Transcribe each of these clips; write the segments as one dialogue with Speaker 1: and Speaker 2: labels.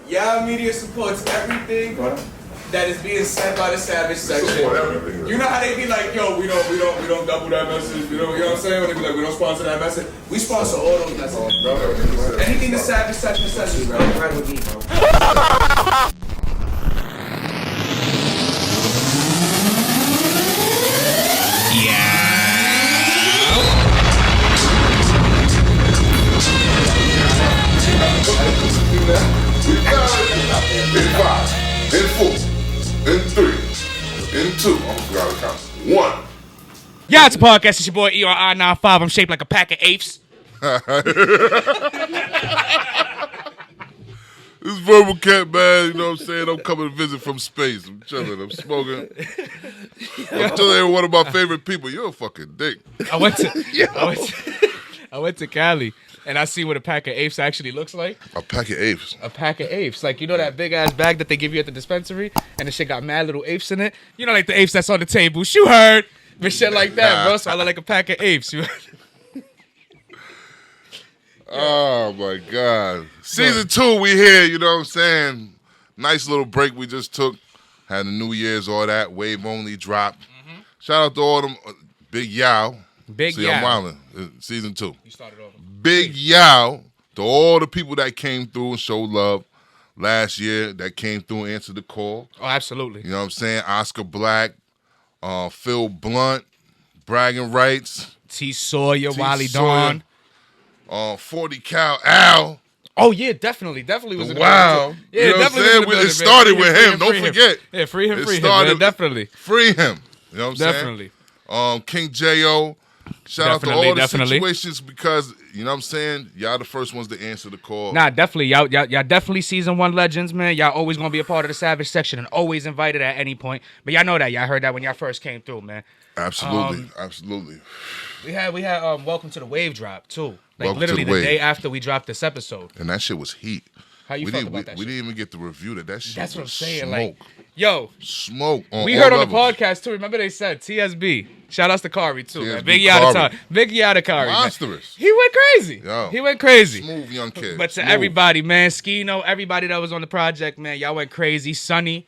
Speaker 1: Yaoo Media supports everything that is being said by the Savage section. You know how they be like, yo, we don't double that message. You know what I'm saying? When they be like, we don't sponsor that message. We sponsor all those messages, bro. Anything the Savage section says, bro. Right with me, bro.
Speaker 2: In 5, in 4, in 3, in 2. I forgot to count. 1.
Speaker 3: YaooItzAPodcast. It's your boy Eoni95. I'm shaped like a pack of apes.
Speaker 2: This verbal cat, man, you know what I'm saying? I'm coming to visit from space. I'm chilling. I'm smoking. I'm telling you, one of my favorite people. You're a fucking dick.
Speaker 3: I went to Cali. And I see what a pack of apes actually looks like.
Speaker 2: A pack of apes.
Speaker 3: A pack of apes. Like, you know that big-ass bag that they give you at the dispensary? And the shit got mad little apes in it? You know, like the apes that's on the table. You heard. But shit like that, bro. So I look like a pack of apes.
Speaker 2: Oh, my God. Season 2, we here, you know what I'm saying? Nice little break we just took. Had the New Year's, all that. Wave only dropped. Mm-hmm. Shout out to all them. Big Yaoo.
Speaker 3: Big Yaoo.
Speaker 2: I'm wildin'. Season 2.
Speaker 3: You started over.
Speaker 2: Big Yaoo to all the people that came through and showed love last year, that came through and answered the call.
Speaker 3: Oh, absolutely.
Speaker 2: You know what I'm saying? Oscar Black, Phil Blunt, Bragging Rights,
Speaker 3: T. Sawyer, Wally Dawn,
Speaker 2: 40 Cal Al.
Speaker 3: Oh yeah, definitely was in the
Speaker 2: wow.
Speaker 3: building. Yeah,
Speaker 2: you know
Speaker 3: definitely.
Speaker 2: What I'm saying? It started with him. Don't forget.
Speaker 3: Yeah, free him, man, definitely.
Speaker 2: Free him. You know what I'm
Speaker 3: saying?
Speaker 2: King J.O. Shout out to all the
Speaker 3: definitely.
Speaker 2: situations because, you know what I'm saying, y'all the first ones to answer the call.
Speaker 3: Nah, definitely. Y'all definitely season 1 legends, man. Y'all always going to be a part of the Savage section and always invited at any point. But y'all know that. Y'all heard that when y'all first came through, man.
Speaker 2: Absolutely. Absolutely.
Speaker 3: We had Welcome to the Wave drop, too. Like,
Speaker 2: Welcome
Speaker 3: literally
Speaker 2: to the
Speaker 3: the day after we dropped this episode.
Speaker 2: And that shit was heat.
Speaker 3: How you felt about that shit?
Speaker 2: We didn't even get the review that shit.
Speaker 3: That's what I'm saying.
Speaker 2: Smoke.
Speaker 3: Like, yo.
Speaker 2: Smoke on
Speaker 3: we heard on
Speaker 2: levels.
Speaker 3: the podcast, too. Remember they said TSB. Shout outs to Kari, too,
Speaker 2: TSB
Speaker 3: man. Big Yaoo to Kari.
Speaker 2: Monstrous.
Speaker 3: He went crazy.
Speaker 2: Yo.
Speaker 3: He went crazy.
Speaker 2: Smooth young kid.
Speaker 3: But to everybody, man, Skino, everybody that was on the project, man, y'all went crazy. Sonny,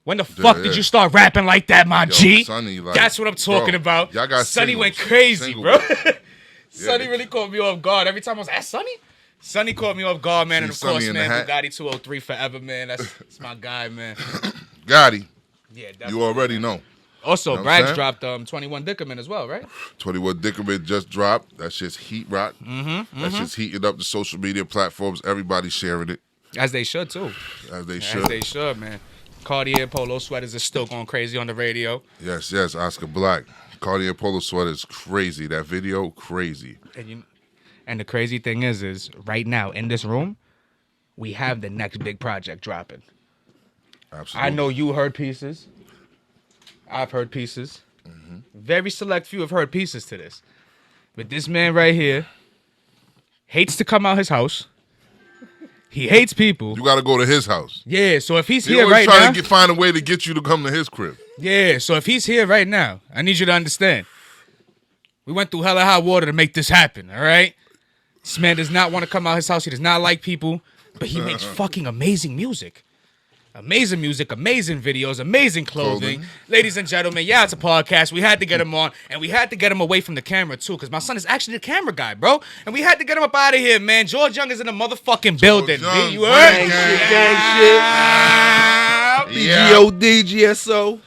Speaker 3: when the fuck did you start rapping like that, my G?
Speaker 2: Sonny, like,
Speaker 3: that's what I'm talking about.
Speaker 2: Y'all got
Speaker 3: Sonny
Speaker 2: singles.
Speaker 3: went crazy, bro. Sonny
Speaker 2: Yeah,
Speaker 3: really caught me off guard. Every time I was at Sonny? Sonny caught me off guard, man. And of course, man, Bugatti 203 forever, man. That's my guy, man.
Speaker 2: Gotti.
Speaker 3: Yeah, definitely.
Speaker 2: You already know.
Speaker 3: Also,
Speaker 2: you know
Speaker 3: Brags dropped 21 Dickerman as well, right?
Speaker 2: 21 Dickerman just dropped. That shit's heat rock. That shit's heating up the social media platforms. Everybody sharing it.
Speaker 3: As they should, too.
Speaker 2: As they should.
Speaker 3: As they should, man. Cartier polo sweaters are still going crazy on the radio.
Speaker 2: Yes, Oscar Black. Cartier polo sweaters, crazy. That video, crazy.
Speaker 3: And the crazy thing is right now in this room, we have the next big project dropping.
Speaker 2: Absolutely.
Speaker 3: I know you heard pieces. I've heard pieces. Very select few have heard pieces to this. But this man right here hates to come out his house. He hates people.
Speaker 2: You got to go to his house.
Speaker 3: Yeah, so if he's
Speaker 2: He
Speaker 3: here right now.
Speaker 2: trying to find a way to get you to come to his crib.
Speaker 3: Yeah, so if he's here right now, I need you to understand. We went through hella hot water to make this happen, all right? This man does not want to come out his house. He does not like people, but he makes fucking amazing music. Amazing music, amazing videos, amazing clothing. Ladies and gentlemen, YaooItzAPodcast. We had to get him on, and we had to get him away from the camera, too, because my son is actually the camera guy, bro. And we had to get him up out of here, man. George Young is in the motherfucking building.
Speaker 2: Young,
Speaker 3: you heard?
Speaker 4: Gang shit. BGOD, GSO.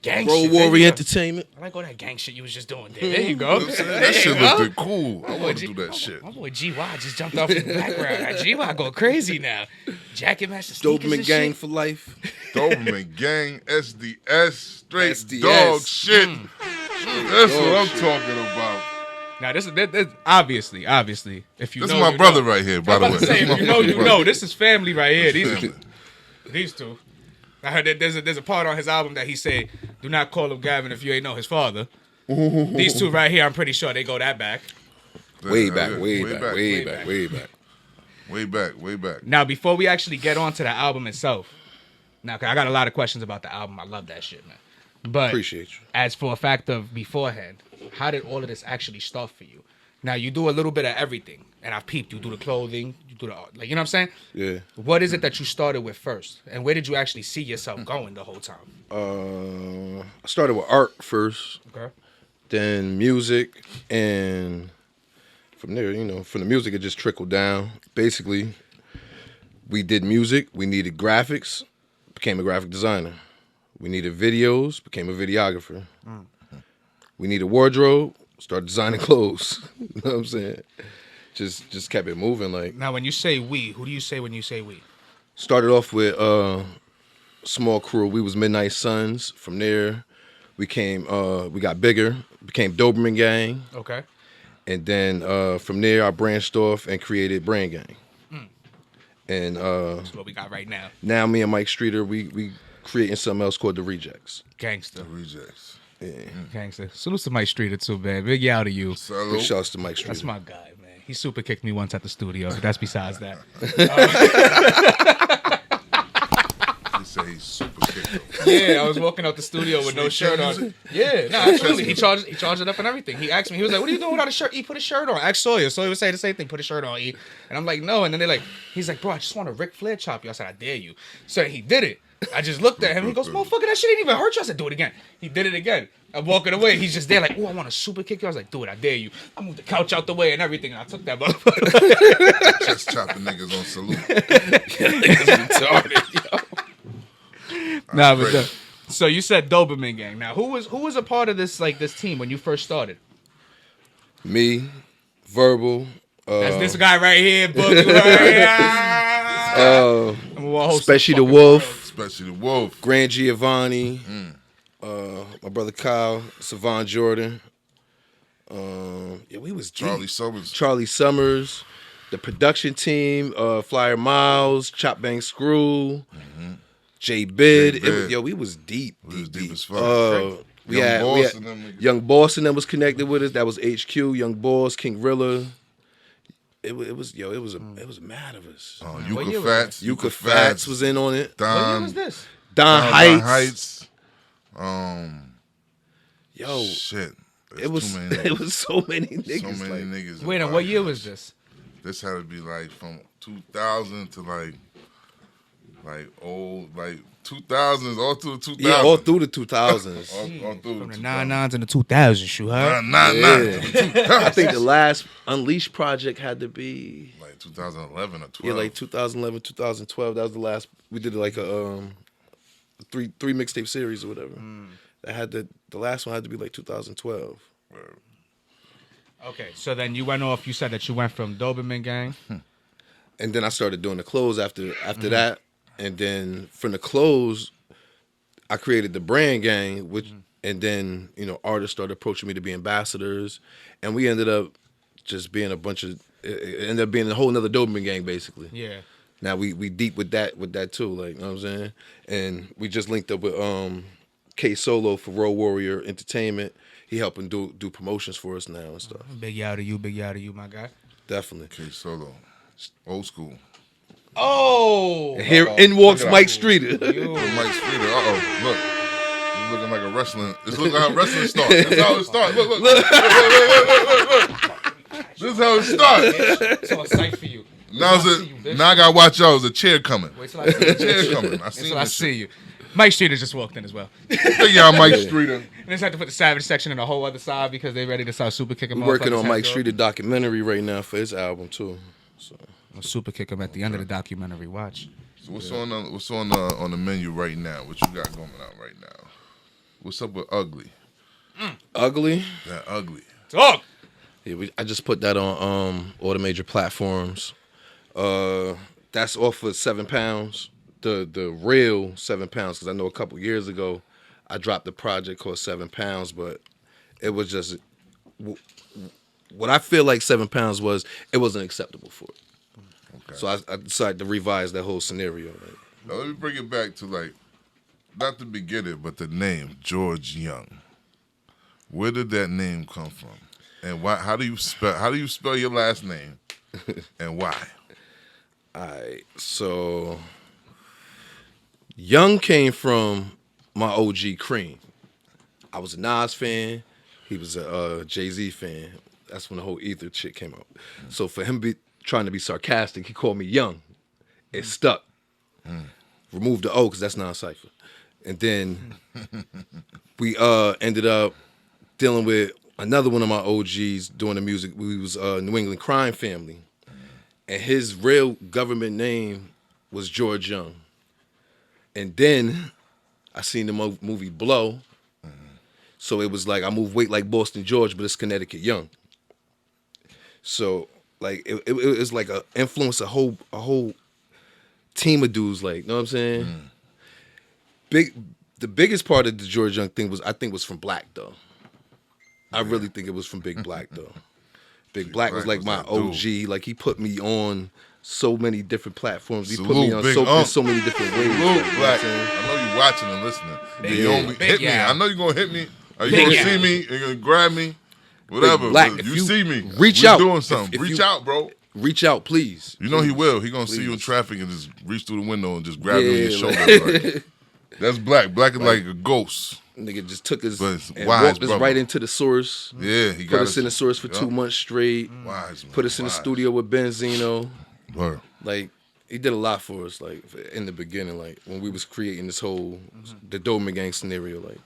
Speaker 3: Gang
Speaker 4: Road
Speaker 3: shit.
Speaker 4: Warrior Entertainment.
Speaker 3: I like all that gang shit you was just doing there. There you go.
Speaker 2: That shit looked cool. I want to do that shit.
Speaker 3: My boy GY just jumped off in the background. GY go crazy now. Jacket Master sneakers
Speaker 4: Doberman
Speaker 3: and
Speaker 4: Gang
Speaker 3: shit.
Speaker 4: for life.
Speaker 2: Doberman Gang, SDS, straight
Speaker 4: SDS.
Speaker 2: dog shit. That's what I'm talking about.
Speaker 3: Now this is obviously. If you
Speaker 2: This
Speaker 3: know,
Speaker 2: is my
Speaker 3: you
Speaker 2: brother
Speaker 3: know.
Speaker 2: right here, by the way.
Speaker 3: Say, if you know, you know. This is family right here.
Speaker 2: Family.
Speaker 3: These two. I heard that there's a part on his album that he say, "Do not call him Gavin if you ain't know his father." These two right here, I'm pretty sure they go that back.
Speaker 4: Way back.
Speaker 3: Now, before we actually get on to the album itself, now 'cause I got a lot of questions about the album. I love that shit, man. But
Speaker 4: Appreciate you.
Speaker 3: as for a fact of beforehand, how did all of this actually start for you? Now you do a little bit of everything, and I've peeped. You do the clothing, you do the like, you know what I'm saying?
Speaker 4: Yeah.
Speaker 3: What is it that you started with first, and where did you actually see yourself going the whole time?
Speaker 4: I started with art first,
Speaker 3: Okay.
Speaker 4: then music, and from there, from the music it just trickled down. Basically, we did music. We needed graphics, became a graphic designer. We needed videos, became a videographer. We needed wardrobe, started designing clothes. You know what I'm saying? Just kept it moving. Like,
Speaker 3: Now, when you say we, who do you say when you say we?
Speaker 4: started off with small crew. We was Midnight Suns. From there, we got bigger, became Doberman Gang.
Speaker 3: Okay.
Speaker 4: And then from there, I branched off and created BrandGang. And
Speaker 3: That's what we got right now.
Speaker 4: now me and Mike Streeter, we creating something else called The Rejects.
Speaker 3: Gangster.
Speaker 2: Rejects.
Speaker 3: Gangster. Salute to Mike Streeter too, man. Big yow to you.
Speaker 4: Big
Speaker 2: Salute.
Speaker 4: shouts to Mike Streeter.
Speaker 3: That's my guy, man. He super kicked me once at the studio, but that's besides that.
Speaker 2: He said he's super kicked.
Speaker 3: Yeah, I was walking out the studio with no shirt on. Yeah, no, absolutely. He charged it up and everything. He asked me, he was like, "What are you doing without a shirt? E, put a shirt on." Ask Sawyer. Sawyer would say the same thing, put a shirt on, E. And I'm like, no. And then he's like, bro, I just want to Ric Flair chop you. I said, I dare you. So he did it. I just looked at him. He goes, motherfucker, that shit ain't even hurt you. I said, do it again. He did it again. I'm walking away. He's just there like, oh, I want to super kick you. I was like, do it. I dare you. I moved the couch out the way and everything. And I took that motherfucker.
Speaker 2: Just chopping niggas on salute.
Speaker 4: Retarded, yo.
Speaker 3: Nah, but so you said Doberman Gang. Now, who was a part of this team when you first started?
Speaker 4: Me, Verbal.
Speaker 3: That's this guy right here, Boog.
Speaker 4: Especially the Wolf,
Speaker 2: Especially the Wolf.
Speaker 4: Grand Giovanni, my brother Kyle, Savon Jordan. We was deep. Charlie Summers, the production team, Flyer Miles, Chop Bang Screw, J Bid. We was deep.
Speaker 2: We was deep as fuck.
Speaker 4: We had Young Boss and them was connected with us. That was HQ, Young Boss, King Rilla. It was mad of us.
Speaker 2: Yuka
Speaker 4: Fats was in on it.
Speaker 3: What year was this?
Speaker 4: Don Heights.
Speaker 2: Shit.
Speaker 4: It was so many niggas.
Speaker 2: So many niggas.
Speaker 3: Wait, and what year was this?
Speaker 2: This had to be like from 2000 to like 2000s, all through the 2000s.
Speaker 4: Yeah, all through the 2000s.
Speaker 2: all through
Speaker 3: From the
Speaker 2: 2000s.
Speaker 3: 99s and the 2000s, you heard?
Speaker 4: I think the last Unleashed project had to be
Speaker 2: like 2011 or 12.
Speaker 4: Yeah, like 2011, 2012. That was the last. We did like a three mixtape series or whatever. That had the last one had to be like 2012.
Speaker 3: Okay, so then you went off. You said that you went from Doberman Gang.
Speaker 4: And then I started doing the clothes after that. And then from the clothes, I created the BrandGang, which, and then artists started approaching me to be ambassadors, and we ended up just being a bunch of. It ended up being a whole nother Doberman Gang, basically.
Speaker 3: Yeah.
Speaker 4: Now we deep with that too, like, you know what I'm saying? And we just linked up with K Solo for Road Warrior Entertainment. He helping do promotions for us now and stuff.
Speaker 3: Big yow to you, my guy.
Speaker 4: Definitely.
Speaker 2: K Solo, old school.
Speaker 3: Oh,
Speaker 4: And here in walks Mike Streeter.
Speaker 2: Mike Streeter. Look. It's looking like a wrestling. It's looking like a wrestling start. That's how it starts. Look. This is how it starts.
Speaker 3: It's all sight for you.
Speaker 2: Now I gotta watch y'all. There's a chair coming.
Speaker 3: Wait till I see you.
Speaker 2: Chair coming.
Speaker 3: I see you. Mike Streeter just walked in as well.
Speaker 2: Y'all, Mike Streeter.
Speaker 3: And just have to put the Savage section in a whole other side because they ready to start super kicking.
Speaker 4: We're working on Mike Streeter documentary right now for his album too. So
Speaker 3: I'll super kick him at the end of the documentary. Watch.
Speaker 2: So what's on the menu right now? What you got going on right now? What's up with Ugly?
Speaker 4: Ugly?
Speaker 2: That Ugly.
Speaker 3: Talk.
Speaker 4: Yeah, I just put that on all the major platforms. That's off for £7. The real £7, because I know a couple years ago I dropped a project called £7, but it was just what I feel like £7 was. It wasn't acceptable for it. Okay. So I decided to revise that whole scenario. Like.
Speaker 2: Now let me bring it back to not the beginning, but the name George Young. Where did that name come from, and why? How do you spell your last name, and why?
Speaker 4: All right, so Young came from my OG Cream. I was a Nas fan. He was a Jay-Z fan. That's when the whole ether shit came out. So for him trying to be sarcastic, he called me young. It stuck. Removed the O because that's non-cipher. And then we ended up dealing with another one of my OGs doing the music. We was New England Crime Family. And his real government name was George Young. And then I seen the movie Blow. So it was like I moved weight like Boston George, but it's Connecticut Young. So like it was like a influence a whole team of dudes, like, you know what I'm saying? The biggest part of the George Young thing was from Black though. I really think it was from Big Black though. Big Black was like my OG. Like he put me on so many different platforms. He put me on so many different ways.
Speaker 2: Salute, Black. I know you watching and listening. You don't hit me. I know you're gonna hit me. Are you gonna see me? You're gonna grab me? Whatever.
Speaker 4: Black,
Speaker 2: if you see me,
Speaker 4: reach out.
Speaker 2: Doing something. Reach out, bro.
Speaker 4: Reach out, please.
Speaker 2: You know he will. He gonna see you in traffic and just reach through the window and just grab you on your shoulder. Like, that's Black. Black is like a ghost.
Speaker 4: Nigga just took us and
Speaker 2: wise,
Speaker 4: walked us right into the source.
Speaker 2: Yeah, he
Speaker 4: put us in the source for 2 months straight.
Speaker 2: Wise,
Speaker 4: put us in the studio with Benzino.
Speaker 2: Word.
Speaker 4: Like he did a lot for us. Like in the beginning, like when we was creating this whole the Doberman Gang scenario. Like,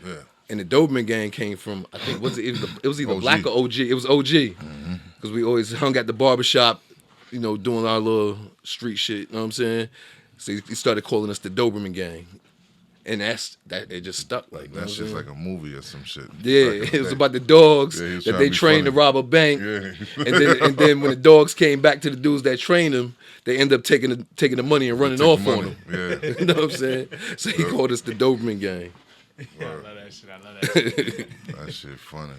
Speaker 2: yeah.
Speaker 4: And the Doberman Gang came from, I think, it was either
Speaker 2: OG.
Speaker 4: Black or OG. It was OG because we always hung at the barbershop, you know, doing our little street shit. You know what I'm saying? So he started calling us the Doberman Gang. And it just stuck like
Speaker 2: that's just like a movie or some shit.
Speaker 4: Yeah, it was about the dogs that they trained to rob a bank.
Speaker 2: Yeah.
Speaker 4: and then when the dogs came back to the dudes that trained them, they end up taking the money and running off on them.
Speaker 2: Yeah.
Speaker 4: You know what I'm saying? So he called us the Doberman Gang.
Speaker 3: Yeah, I love that shit. I love that shit.
Speaker 2: That shit funny.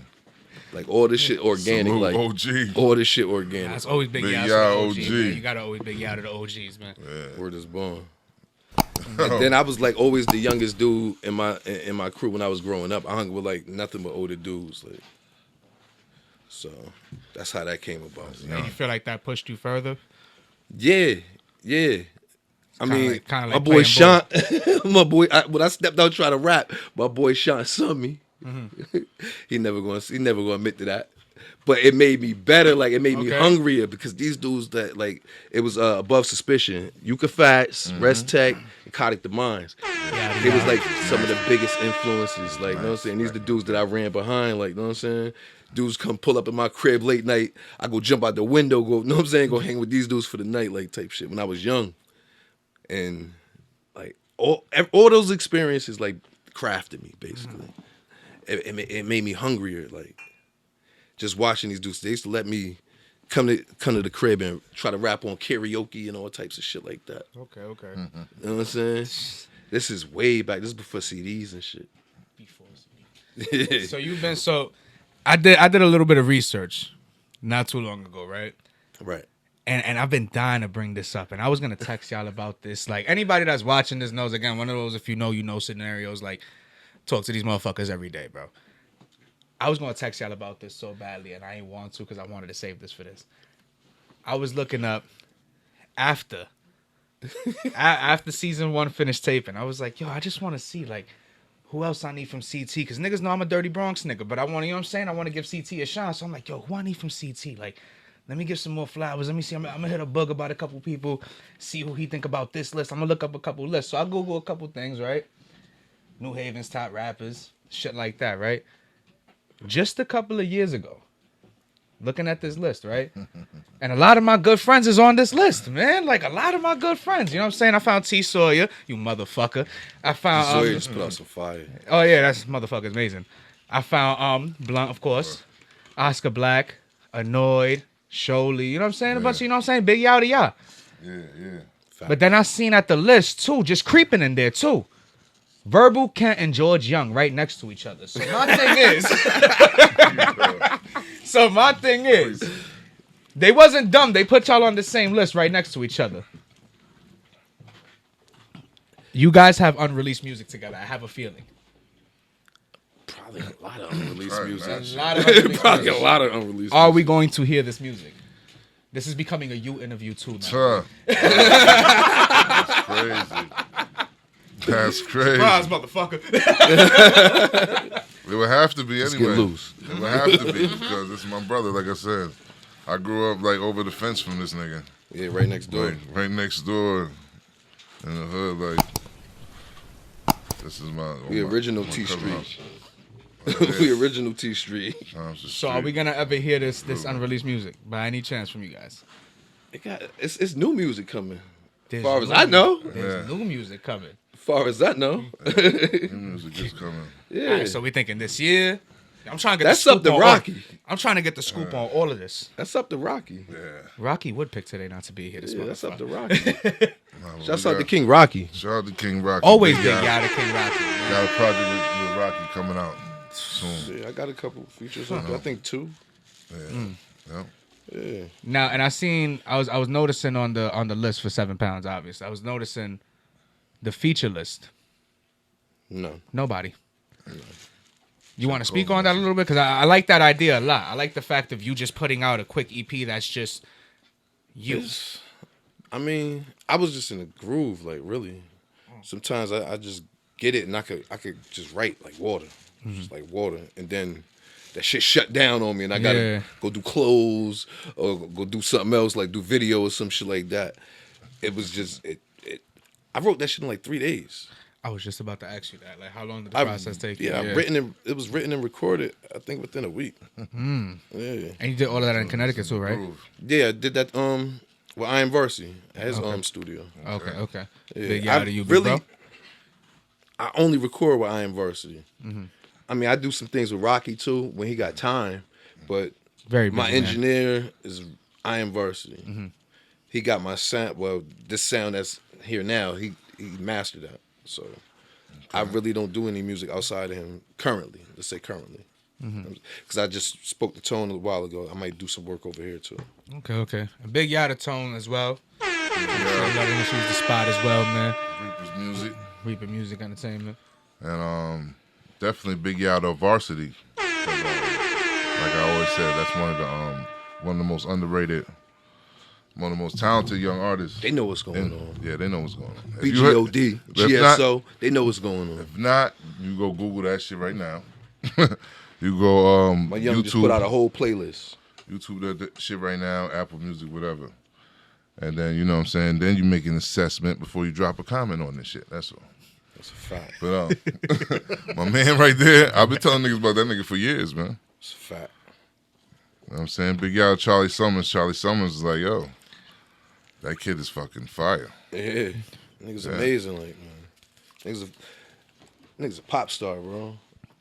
Speaker 4: Like all this shit organic.
Speaker 2: Salute,
Speaker 4: like
Speaker 2: OG.
Speaker 4: All this shit organic.
Speaker 3: That's always big
Speaker 2: Big
Speaker 3: Yaoo
Speaker 2: OG.
Speaker 3: to the OG. Man. You gotta always big Yaoo to the OGs, man.
Speaker 2: Yeah.
Speaker 4: Word is born. And then I was like always the youngest dude in my crew when I was growing up. I hung with like nothing but older dudes. Like, so that's how that came about.
Speaker 3: And you feel like that pushed you further?
Speaker 4: Yeah. I mean,
Speaker 3: kinda like
Speaker 4: my boy
Speaker 3: playing
Speaker 4: Sean, when I stepped out trying to rap, my boy Sean saw me. He never gonna admit to that. But it made me better, like it made me hungrier because these dudes that like it was above suspicion. Yuka Fats, Res Tech, and Kodak the Mines. It was like some of the biggest influences, like you know what I'm saying? These are the dudes that I ran behind, like you know what I'm saying? Dudes come pull up in my crib late night, I go jump out the window, go, you know what I'm saying, go hang with these dudes for the night, like type shit when I was young. And like all those experiences like crafted me basically. It made me hungrier, like just watching these dudes. They used to let me come to the crib and try to rap on karaoke and all types of shit like that.
Speaker 3: Okay.
Speaker 4: You know what I'm saying? This is way back. This is before CDs and shit.
Speaker 3: So I did a little bit of research not too long ago, right?
Speaker 4: Right.
Speaker 3: And I've been dying to bring this up. And I was gonna text y'all about this. Like anybody that's watching this knows, again, one of those if you know scenarios, like talk to these motherfuckers every day, bro. I was gonna text y'all about this so badly, and I ain't want to because I wanted to save this for this. I was looking up after season 1 finished taping. I was like, yo, I just want to see like who else I need from CT because niggas know I'm a dirty Bronx nigga, but I want to, you know what I'm saying? I want to give CT a shot. So I'm like, yo, who I need from CT? Like, let me give some more flowers. Let me see. I'm gonna hit a Boog about a couple people, see who he think about this list. I'm gonna look up a couple lists. So I Google a couple things, right? New Haven's top rappers, shit like that, right? Just a couple of years ago, looking at this list, right? And a lot of my good friends is on this list, man. Like, a lot of my good friends. You know what I'm saying? I found T. Sawyer, you motherfucker. I found...
Speaker 4: Sawyer just put out some fire.
Speaker 3: Oh, yeah, that's motherfucker's amazing. I found Blunt, of course. Oscar Black, Annoyed, Sholey. You know what I'm saying? A bunch of, you know what I'm saying? Big Yaoo to y'all.
Speaker 2: Yeah.
Speaker 3: But then I seen at the list, too, just creeping in there, too. Verbal, Kent, and George Young right next to each other. So my thing is, they wasn't dumb. They put y'all on the same list right next to each other. You guys have unreleased music together. I have a feeling.
Speaker 4: Probably a lot of unreleased music.
Speaker 3: A lot of unreleased
Speaker 4: Probably
Speaker 3: music.
Speaker 4: a lot of unreleased
Speaker 3: Are
Speaker 4: music.
Speaker 3: we going to hear this music? This is becoming a you interview too now.
Speaker 2: Sure. That's crazy. That's crazy.
Speaker 3: Surprise, motherfucker.
Speaker 2: It would have to be
Speaker 4: Let's
Speaker 2: anyway.
Speaker 4: get loose.
Speaker 2: It would have to be because it's my brother. Like I said, I grew up like over the fence from this nigga.
Speaker 4: Yeah, right next door.
Speaker 2: Like, right next door in the hood. Like this is my.
Speaker 4: We original T Street. We original T Street.
Speaker 3: So are we gonna ever hear this unreleased music by any chance from you guys?
Speaker 4: It's new music coming.
Speaker 3: As
Speaker 4: far as I know.
Speaker 3: There's new music coming.
Speaker 4: As far as I know.
Speaker 2: New music is coming.
Speaker 4: Yeah.
Speaker 3: All right, so we thinking this year. I'm trying to get
Speaker 4: That's
Speaker 3: the scoop
Speaker 4: up to
Speaker 3: on
Speaker 4: Rocky.
Speaker 3: I'm trying to get the scoop on all of this.
Speaker 4: That's up to Rocky.
Speaker 2: Yeah.
Speaker 3: Rocky would pick today not to be here. This
Speaker 4: That's up to
Speaker 3: motherfucker.
Speaker 4: Rocky. Shouts out to King Rocky.
Speaker 2: Shout out to King Rocky.
Speaker 3: Always big guy to King Rocky. Man.
Speaker 2: Got a project with Rocky coming out soon.
Speaker 4: Yeah, I got a couple features. I think 2.
Speaker 2: Yeah.
Speaker 4: Yeah.
Speaker 3: Now, and I was noticing on the list for 7 pounds. Obviously, I was noticing the feature list.
Speaker 4: No.
Speaker 3: Nobody. You want to speak on that a little bit? Because I like that idea a lot. I like the fact of you just putting out a quick EP that's just you.
Speaker 4: I mean, I was just in a groove, like really. Sometimes I just get it and I could just write like water. Just like water. And then that shit shut down on me and I gotta go do clothes or go do something else, like do video or some shit like that. It was just I wrote that shit in like 3 days.
Speaker 3: I was just about to ask you that. Like, how long did the process take you?
Speaker 4: Yeah, it was written and recorded, I think, within a week. Yeah.
Speaker 3: And you did all of that in Connecticut too, right?
Speaker 4: Yeah, I did that with I Am Varsity at his studio.
Speaker 3: Okay.
Speaker 4: Yeah.
Speaker 3: Big out of you, big bro.
Speaker 4: I only record with I Am Varsity. I mean, I do some things with Rocky too when he got time, but my engineer is I Am Varsity. He got my sound. Well, this sound that's here now, he mastered that. So I really don't do any music outside of him currently. Let's say currently, because I just spoke the tone a while ago. I might do some work over here too.
Speaker 3: Okay. A big Yaoo tone as well. Letting us use the spot as well, man. Reaper Music Entertainment.
Speaker 2: And definitely big Yaoo Varsity. Like I always said, that's one of the most underrated, one of the most talented young artists.
Speaker 4: They know what's going on.
Speaker 2: Yeah, they know what's going on.
Speaker 4: BGOD, GSO, they know what's going on.
Speaker 2: If not, you go Google that shit right now. You go
Speaker 4: my young
Speaker 2: YouTube.
Speaker 4: just put out a whole playlist.
Speaker 2: YouTube that shit right now, Apple Music, whatever. And then, you know what I'm saying, then you make an assessment before you drop a comment on this shit. That's all.
Speaker 4: That's a fact.
Speaker 2: But my man right there, I've been telling niggas about that nigga for years, man.
Speaker 4: It's a fact.
Speaker 2: You know what I'm saying? Big Yaoo, Charlie Summers is like, yo, that kid is fucking fire.
Speaker 4: Yeah. Nigga's amazing, like, man. Nigga's a pop star, bro.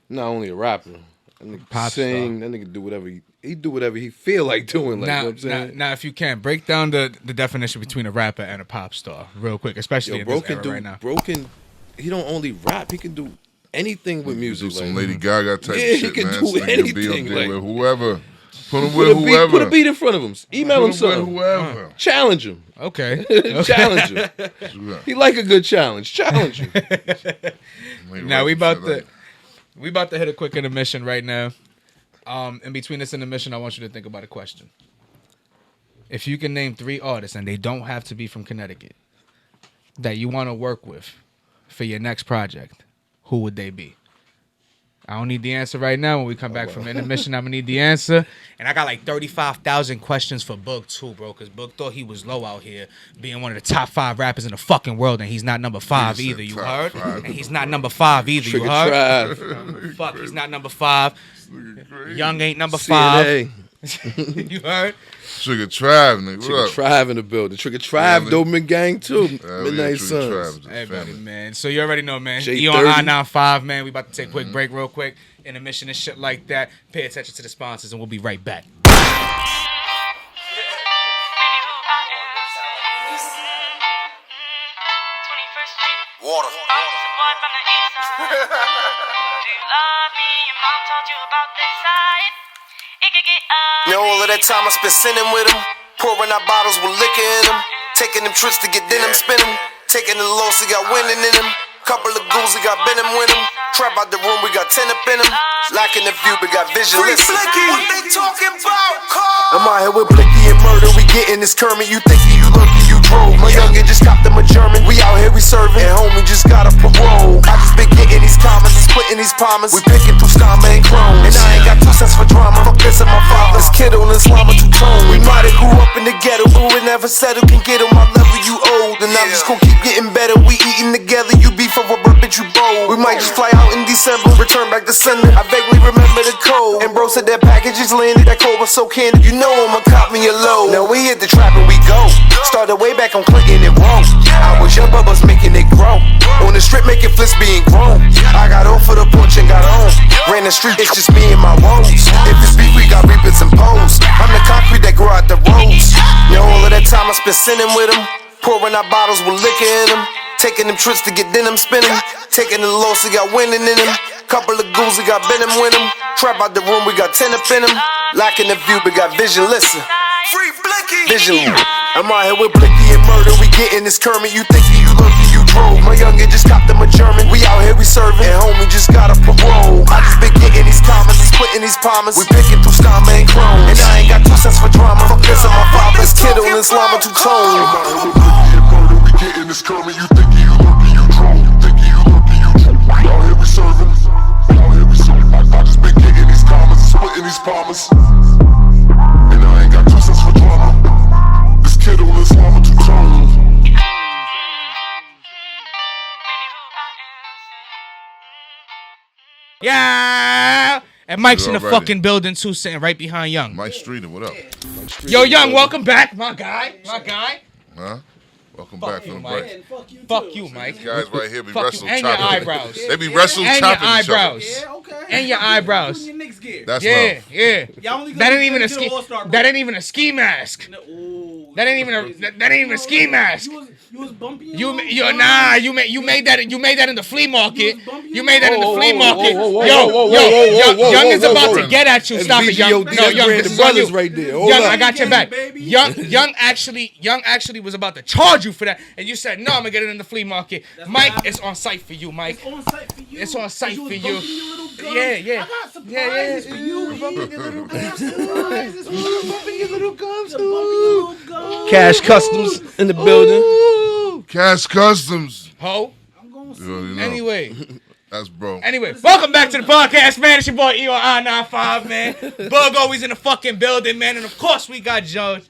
Speaker 4: Not only a rapper. That nigga
Speaker 3: Pop
Speaker 4: sing,
Speaker 3: star.
Speaker 4: that nigga do whatever he do whatever he feel like doing. Like, you know what I'm saying?
Speaker 3: Now, if you can, break down the definition between a rapper and a pop star real quick, especially in this era right now.
Speaker 4: He don't only rap, he can do anything with music.
Speaker 2: Do some Lady Gaga type
Speaker 4: he
Speaker 2: shit,
Speaker 4: can
Speaker 2: man.
Speaker 4: do
Speaker 2: So he
Speaker 4: anything.
Speaker 2: can be up there
Speaker 4: Like,
Speaker 2: with whoever. Put him with whoever.
Speaker 4: Put a beat in front of him. Email him
Speaker 2: Put him with
Speaker 4: something.
Speaker 2: whoever.
Speaker 4: Challenge him.
Speaker 3: Okay.
Speaker 4: Challenge him. He like a good challenge. Challenge him.
Speaker 3: Now we about to hit a quick intermission right now. In between this intermission, I want you to think about a question. If you can name 3 artists, and they don't have to be from Connecticut, that you want to work with for your next project, who would they be? I don't need the answer right now. When we come back from intermission, I'm going to need the answer. And I got like 35,000 questions for Boog too, bro, because Boog thought he was low out here, being one of the top 5 rappers in the fucking world, and he's not number 5 either, you heard? And he's not number 5 either, you heard? Fuck, he's not number 5. Young ain't number 5. You heard?
Speaker 2: Trigger Trav, nigga.
Speaker 4: Trigger Trav in the building. Trigger Trav, Doberman Gang too. Midnight Suns.
Speaker 3: Everybody, man. So you already know, man.
Speaker 4: J30.
Speaker 3: Eoni95, man. We about to take a quick break real quick. Intermission and shit like that. Pay attention to the sponsors and we'll be right back.
Speaker 5: Water. Now all of that time I spent sinning with him, pouring out bottles with liquor in them, taking them trips to get denim spinning, taking the loss, he got winning in him. Couple of goons, he got venom with him. Trap out the room, we got 10 up in him. Lacking the view, but got vision. Free Flicky, what they talking about? I'm out here with Blicky and murder, we getting this Kermit. You thinking you lucky, you drove. My youngin' just copped him a German. We out here, we serving. And homie just got a parole. I just been getting these comments and splitting splitting these palmers. We picking through Scama and Chrome. And I ain't got 2 cents for drama. Fuck this and my father's kiddo and Slama two-tone. We might have grew up in the ghetto, but we never settled. Can get on my level, you old. And I'm just gonna keep getting better. We eating together, you beef over a bitch, you bold. We might just fly out in December, return back to Sunday. I vaguely remember the code. And bro said that package is landed. That code was so candid, you know I'ma cop me a load. Now we hit the trap and we go. Started way back on Clinton and Rome. I was young, but was making it grow. On the strip, making flips being grown. I got off of the porch and got on. Ran the street, it's just me and my woes. If it's beef, we got reapers and poles. I'm the concrete that grow out the roads. Now all of that time I spent sinning with them. Pouring out bottles with liquor in them. Taking them trips to get denim spinning. Taking the loss, we got winning in them. Couple of goons, we got venom with them. Trap out the room, we got 10 up in them. Lacking the view, we got vision, listen. Free Blicky. Vision. I'm out here with Blicky and murder. We getting this Kermit. You thinking you lucky, you drove. My youngin' just copped them a German. We out here, we serving. And homie just got a parole. I just been getting these commas and splitting these palmers. We picking through Scama and Chrome. And I ain't got 2 cents for drama. Fuck this and my father's kiddo and Slama two-tone. I'm out here with Blicky and murder. We getting this Kermit. You thinking you lucky, you drove. Thinking you lucky, you drove. We out here, we serving. Out here, we serving. I just been getting these commas and splitting these palmers. And I ain't got 2 cents for drama. This kid on this mama too tone.
Speaker 3: Yeah. And Mike's
Speaker 2: You
Speaker 3: in the
Speaker 2: already.
Speaker 3: fucking building too, sitting right behind Young.
Speaker 2: Mike Streeter, what up?
Speaker 3: Yo, Young, welcome back, my guy. My guy.
Speaker 2: Huh? Welcome
Speaker 3: Fuck
Speaker 2: back
Speaker 3: you,
Speaker 2: from the
Speaker 3: Mike.
Speaker 2: break.
Speaker 3: Fuck you, Mike.
Speaker 2: These guys right here be
Speaker 3: Fuck you.
Speaker 2: wrestle
Speaker 3: And your
Speaker 2: chopping.
Speaker 3: eyebrows.
Speaker 2: They be wrestle
Speaker 3: And your
Speaker 2: chopping each other.
Speaker 3: eyebrows.
Speaker 6: Okay.
Speaker 3: And your eyebrows.
Speaker 6: Your Knicks gear.
Speaker 2: That's
Speaker 3: Yeah,
Speaker 2: love.
Speaker 3: yeah.
Speaker 6: Y'all only
Speaker 3: That
Speaker 6: gonna
Speaker 3: ain't even a
Speaker 6: get
Speaker 3: ski.
Speaker 6: All-Star break.
Speaker 3: That ain't even a ski mask.
Speaker 6: Ooh,
Speaker 3: That ain't even a ski mask.
Speaker 6: You was bumpy.
Speaker 3: You made that in the flea market. You made that in the flea market. Young is about to get at you. Stop it, Young. No, Young, this is on you.
Speaker 4: right there.
Speaker 3: Young, I got your back.
Speaker 6: Baby.
Speaker 3: Young actually was about to charge you for that, and you said no. I'm gonna get it in the flea market. Mike, it's on site for you, Mike.
Speaker 6: It's on site for you.
Speaker 3: It's on site for you.
Speaker 6: Bumping your little gums.
Speaker 3: Yeah.
Speaker 6: I got surprises for you. Bumping your little gums. Surprises for you. Bumping your little gums. Bumping your little gums.
Speaker 4: Cash Customs in the building.
Speaker 2: Cash Customs.
Speaker 3: Ho.
Speaker 6: I'm going to
Speaker 2: You already know.
Speaker 3: Anyway.
Speaker 2: That's bro.
Speaker 3: Anyway, welcome back to the podcast, man. It's your boy Eoni95, man. Bug always in the fucking building, man. And of course, we got Judge.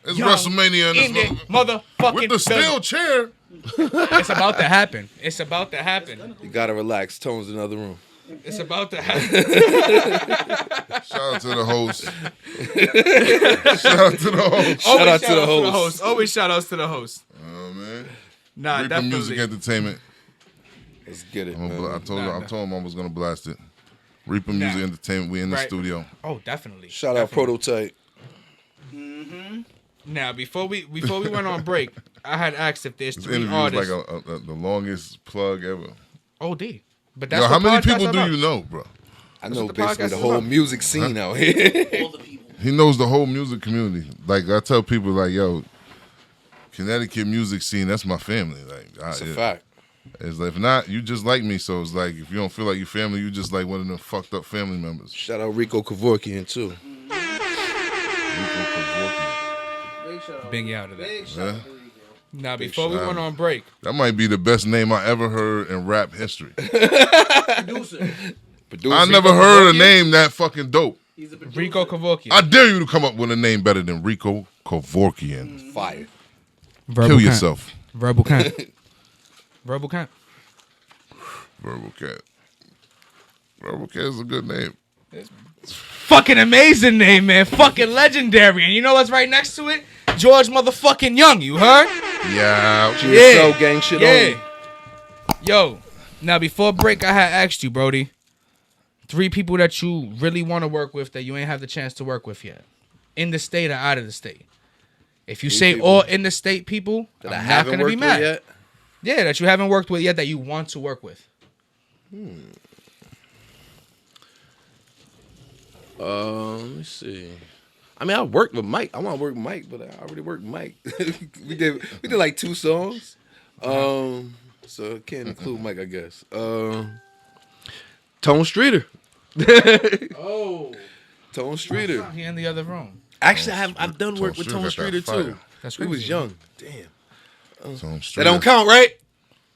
Speaker 2: It's
Speaker 3: Young
Speaker 2: WrestleMania
Speaker 3: in the
Speaker 2: in this
Speaker 3: motherfucking
Speaker 2: with the steel
Speaker 3: building.
Speaker 2: chair.
Speaker 3: It's about to happen. It's about to happen.
Speaker 4: You gotta relax. Tone's in the other room.
Speaker 3: It's about to happen.
Speaker 2: Shout out to the host. Shout out to the host.
Speaker 3: Always
Speaker 4: Shout out to the host.
Speaker 3: Always shout outs to the host.
Speaker 2: Oh man.
Speaker 3: Nah,
Speaker 2: Reaper
Speaker 3: definitely.
Speaker 2: Music Entertainment.
Speaker 4: Let's get it,
Speaker 2: I
Speaker 4: man.
Speaker 2: told him I was gonna blast it. Reaper Music Entertainment. We in the
Speaker 3: Right.
Speaker 2: studio.
Speaker 3: Oh, definitely.
Speaker 4: Shout out Prototype.
Speaker 3: Now, before we went on break, I had asked if there's
Speaker 2: This
Speaker 3: 3
Speaker 2: interview
Speaker 3: artists.
Speaker 2: is like the longest plug ever.
Speaker 3: OD. But that's
Speaker 2: Yo, how
Speaker 3: what
Speaker 2: many
Speaker 3: podcasts
Speaker 2: people
Speaker 3: are
Speaker 2: do
Speaker 3: about.
Speaker 2: you know, bro?
Speaker 4: I know
Speaker 3: what the
Speaker 4: basically
Speaker 3: podcast
Speaker 4: the
Speaker 3: is
Speaker 4: whole
Speaker 3: about.
Speaker 4: music scene out here.
Speaker 6: all the people.
Speaker 2: He knows the whole music community. Like I tell people, like, yo, Connecticut music scene, that's my family. Like,
Speaker 4: That's a fact.
Speaker 2: It's like, if not, you just like me. So it's like, if you don't feel like your family, you just like one of them fucked up family members.
Speaker 4: Shout out Rico Kevorkian too.
Speaker 6: Big shout out.
Speaker 3: Big you out of that.
Speaker 6: Big shout
Speaker 2: Yeah.
Speaker 6: out to Rico.
Speaker 3: Now, before we
Speaker 2: shout
Speaker 3: went
Speaker 2: out.
Speaker 3: on break,
Speaker 2: That might be the best name I ever heard in rap history.
Speaker 6: Producer.
Speaker 2: I never heard a name that fucking dope.
Speaker 6: He's a producer.
Speaker 3: Rico Kevorkian.
Speaker 2: I dare you to come up with a name better than Rico Kevorkian.
Speaker 4: Fire.
Speaker 2: Kill yourself.
Speaker 3: Verbal count. Verbal count.
Speaker 2: Verbal Cat. Verbal Cat is a good name.
Speaker 3: Fucking amazing name, man. Fucking legendary. And you know what's right next to it? George motherfucking Young. You heard?
Speaker 2: Yeah.
Speaker 4: GSL gang shit
Speaker 3: Yeah.
Speaker 4: on.
Speaker 3: Yo. Now, before break, I had asked you, Brody. 3 people that you really want to work with that you ain't have the chance to work with yet. In the state or out of the state. If you say
Speaker 4: people
Speaker 3: all in the state people,
Speaker 4: That
Speaker 3: I'm
Speaker 4: I
Speaker 3: not
Speaker 4: haven't
Speaker 3: going to be
Speaker 4: worked
Speaker 3: mad.
Speaker 4: with yet.
Speaker 3: Yeah, that you haven't worked with yet that you want to work with.
Speaker 4: Let me see. I mean, I worked with Mike. I want to work with Mike, but I already worked with Mike. we did like 2 songs. So I can't include Mike, I guess. Tone Streeter.
Speaker 6: Oh.
Speaker 4: Tone Streeter.
Speaker 3: He in the other room.
Speaker 4: Actually, I've done work with
Speaker 2: Tone
Speaker 4: Tone
Speaker 2: Streeter
Speaker 4: Streeter
Speaker 2: got that
Speaker 4: too.
Speaker 2: fire.
Speaker 3: That's
Speaker 4: We was
Speaker 3: crazy.
Speaker 4: young. Damn.
Speaker 2: Tone
Speaker 4: That
Speaker 2: Streeter.
Speaker 4: don't count, right?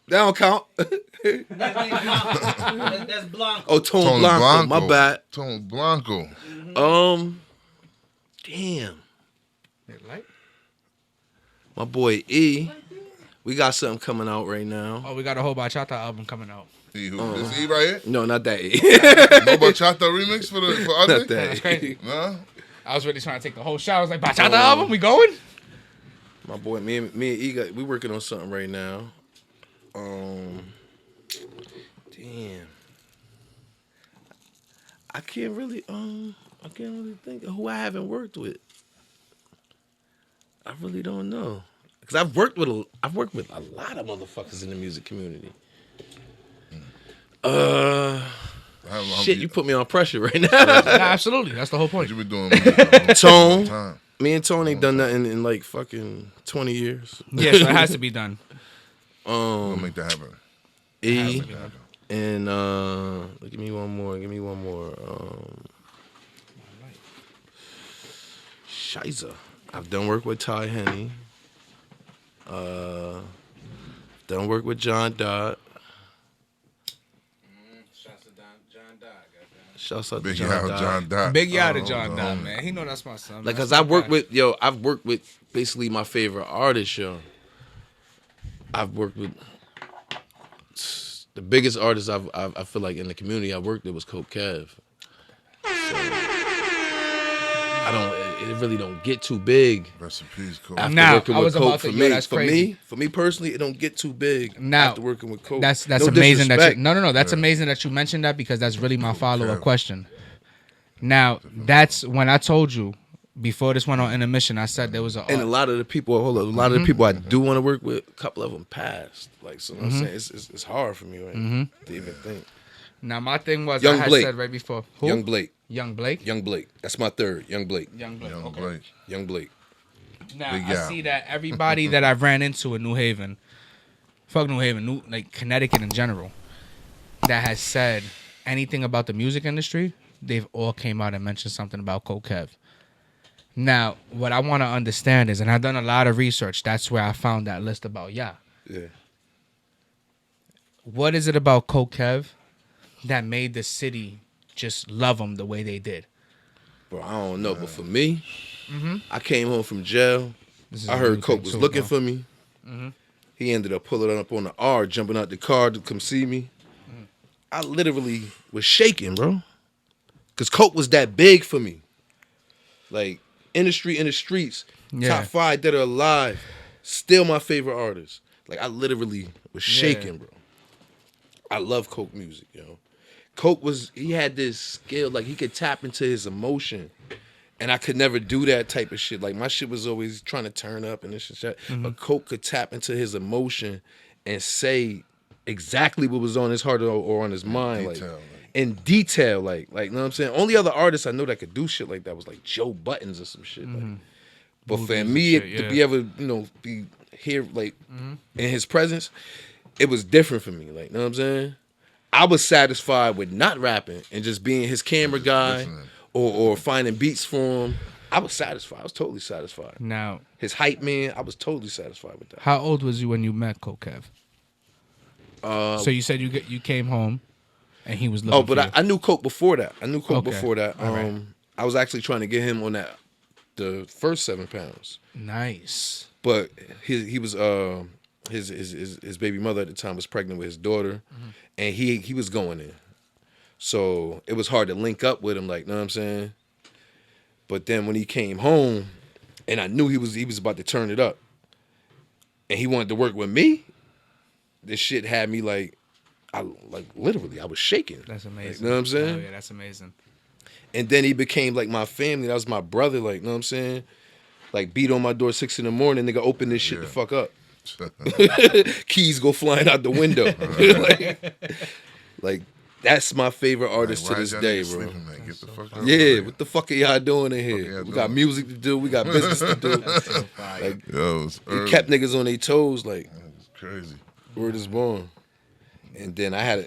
Speaker 4: That don't count.
Speaker 6: That's Blanco.
Speaker 4: Oh, Tone Blanco. My bad.
Speaker 2: Tone Blanco.
Speaker 4: Damn. My boy E. We got something coming out right now.
Speaker 3: Oh, we got a whole Bachata album coming out.
Speaker 2: This E right here?
Speaker 4: No, not that E.
Speaker 2: No Bachata remix for Ugly?
Speaker 4: Not that
Speaker 3: That's crazy.
Speaker 2: Nah.
Speaker 3: I was really trying to take the whole shot. I was like, Bachata album, we going?
Speaker 4: My boy, me and E, we working on something right now. Damn. I can't really think of who I haven't worked with. I really don't know. Cause I've worked with a lot of motherfuckers in the music community. Shit, you put me on pressure right now.
Speaker 3: Nah, absolutely. That's the whole point.
Speaker 2: What you been doing?
Speaker 4: Tone. Me and Tone ain't done nothing in like fucking 20 years.
Speaker 3: Yeah, so it has to be done.
Speaker 2: We'll make that happen.
Speaker 4: E and give me one more. Shiza. I've done work with Ty Henny. Done work with John Dodd. Shouts out to
Speaker 2: Big
Speaker 4: John Dodd.
Speaker 2: John Dodd.
Speaker 3: Big Yaw to John Dodd, man. He know that's my son.
Speaker 4: Like,
Speaker 3: That's
Speaker 4: cause
Speaker 3: my
Speaker 4: I've worked with basically my favorite artists, yo. I've worked with the biggest artist I feel like in the community I worked with was Coke Kev. So, it really don't get too big.
Speaker 2: Rest in peace, Coke.
Speaker 4: After
Speaker 3: Now,
Speaker 4: working
Speaker 3: I was
Speaker 4: with Coke,
Speaker 3: about to-
Speaker 4: for
Speaker 3: yo,
Speaker 4: me,
Speaker 3: that's crazy.
Speaker 4: for me personally, it don't get too big
Speaker 3: Now,
Speaker 4: after working with Coke.
Speaker 3: That's
Speaker 4: No
Speaker 3: amazing that
Speaker 4: disrespect.
Speaker 3: you, no. That's amazing that you mentioned that because that's really my follow-up question. Now, that's when I told you before this went on intermission, I said there was
Speaker 4: And a lot of the people, of the people I do want to work with, a couple of them passed. Like, so I'm saying it's hard for me right now to even think.
Speaker 3: Now my thing was
Speaker 4: Young
Speaker 3: I had
Speaker 4: Blake.
Speaker 3: said right before. Who?
Speaker 4: Young Blake.
Speaker 3: Young Blake.
Speaker 4: That's my third. Young Blake.
Speaker 3: Young Blake.
Speaker 2: Young
Speaker 3: Okay.
Speaker 2: Blake.
Speaker 4: Young Blake.
Speaker 3: Now
Speaker 2: Big
Speaker 3: I
Speaker 2: Yaw.
Speaker 3: see that everybody that I've ran into in New Haven, fuck New Haven, like Connecticut in general, that has said anything about the music industry, they've all came out and mentioned something about Coke Kev. Now, what I want to understand is, and I've done a lot of research, that's where I found that list about Yaw.
Speaker 4: Yeah.
Speaker 3: What is it about Coke Kev that made the city just love him the way they did?
Speaker 4: Bro, I don't know, but for me, I came home from jail.
Speaker 3: This is
Speaker 4: I
Speaker 3: a
Speaker 4: heard
Speaker 3: real
Speaker 4: Coke
Speaker 3: thing
Speaker 4: was
Speaker 3: too,
Speaker 4: looking
Speaker 3: bro.
Speaker 4: for me. He ended up pulling up on the R, jumping out the car to come see me. I literally was shaking, bro. Because Coke was that big for me. Like, industry in the streets,
Speaker 3: Yeah.
Speaker 4: top 5 that are alive, still my favorite artist. Like, I literally was shaking, bro. I love Coke music, yo. Coke he had this skill, like he could tap into his emotion. And I could never do that type of shit. Like, my shit was always trying to turn up and this and shit. But Coke could tap into his emotion and say exactly what was on his heart or on his mind.
Speaker 2: detail,
Speaker 4: like, in detail, like, you know what I'm saying? Only other artists I know that could do shit like that was like Joe Buttons or some shit. Like, but for
Speaker 3: and
Speaker 4: me
Speaker 3: shit,
Speaker 4: to
Speaker 3: yeah.
Speaker 4: be able to, be here, like, in his presence, it was different for me. Like, you know what I'm saying? I was satisfied with not rapping and just being his camera guy
Speaker 2: listening.
Speaker 4: or finding beats for him. I was satisfied. I was totally satisfied.
Speaker 3: Now,
Speaker 4: His hype man, I was totally satisfied with that.
Speaker 3: how old was you when you met Coke Kev? So you said you came home and he was looking
Speaker 4: Oh, but
Speaker 3: for you.
Speaker 4: I knew Coke before that.
Speaker 3: Okay.
Speaker 4: Before that.
Speaker 3: All right.
Speaker 4: I was actually trying to get him on the first 7 pounds.
Speaker 3: Nice.
Speaker 4: But he was his baby mother at the time was pregnant with his daughter, and he was going in, so it was hard to link up with him. Like, know what I'm saying? But then when he came home, and I knew he was about to turn it up, and he wanted to work with me, this shit had me like, literally I was shaking.
Speaker 3: That's amazing.
Speaker 4: Like, know what I'm saying?
Speaker 3: Oh, yeah, that's amazing.
Speaker 4: And then he became like my family. That was my brother. Like, know what I'm saying? Like, beat on my door 6 in the morning, nigga, open this shit the fuck up. Keys go flying out the window. like, that's my favorure artist to this day, bro.
Speaker 2: Sleeping, man? Get the fuck out.
Speaker 4: Yeah, what the fuck are y'all doing in
Speaker 2: y'all
Speaker 4: here? We
Speaker 2: doing?
Speaker 4: got music to do. We got business to do. Like,
Speaker 2: Yo, it's
Speaker 4: it
Speaker 2: early.
Speaker 4: kept niggas on their toes. Like,
Speaker 2: It's crazy.
Speaker 4: word is born. And then I had,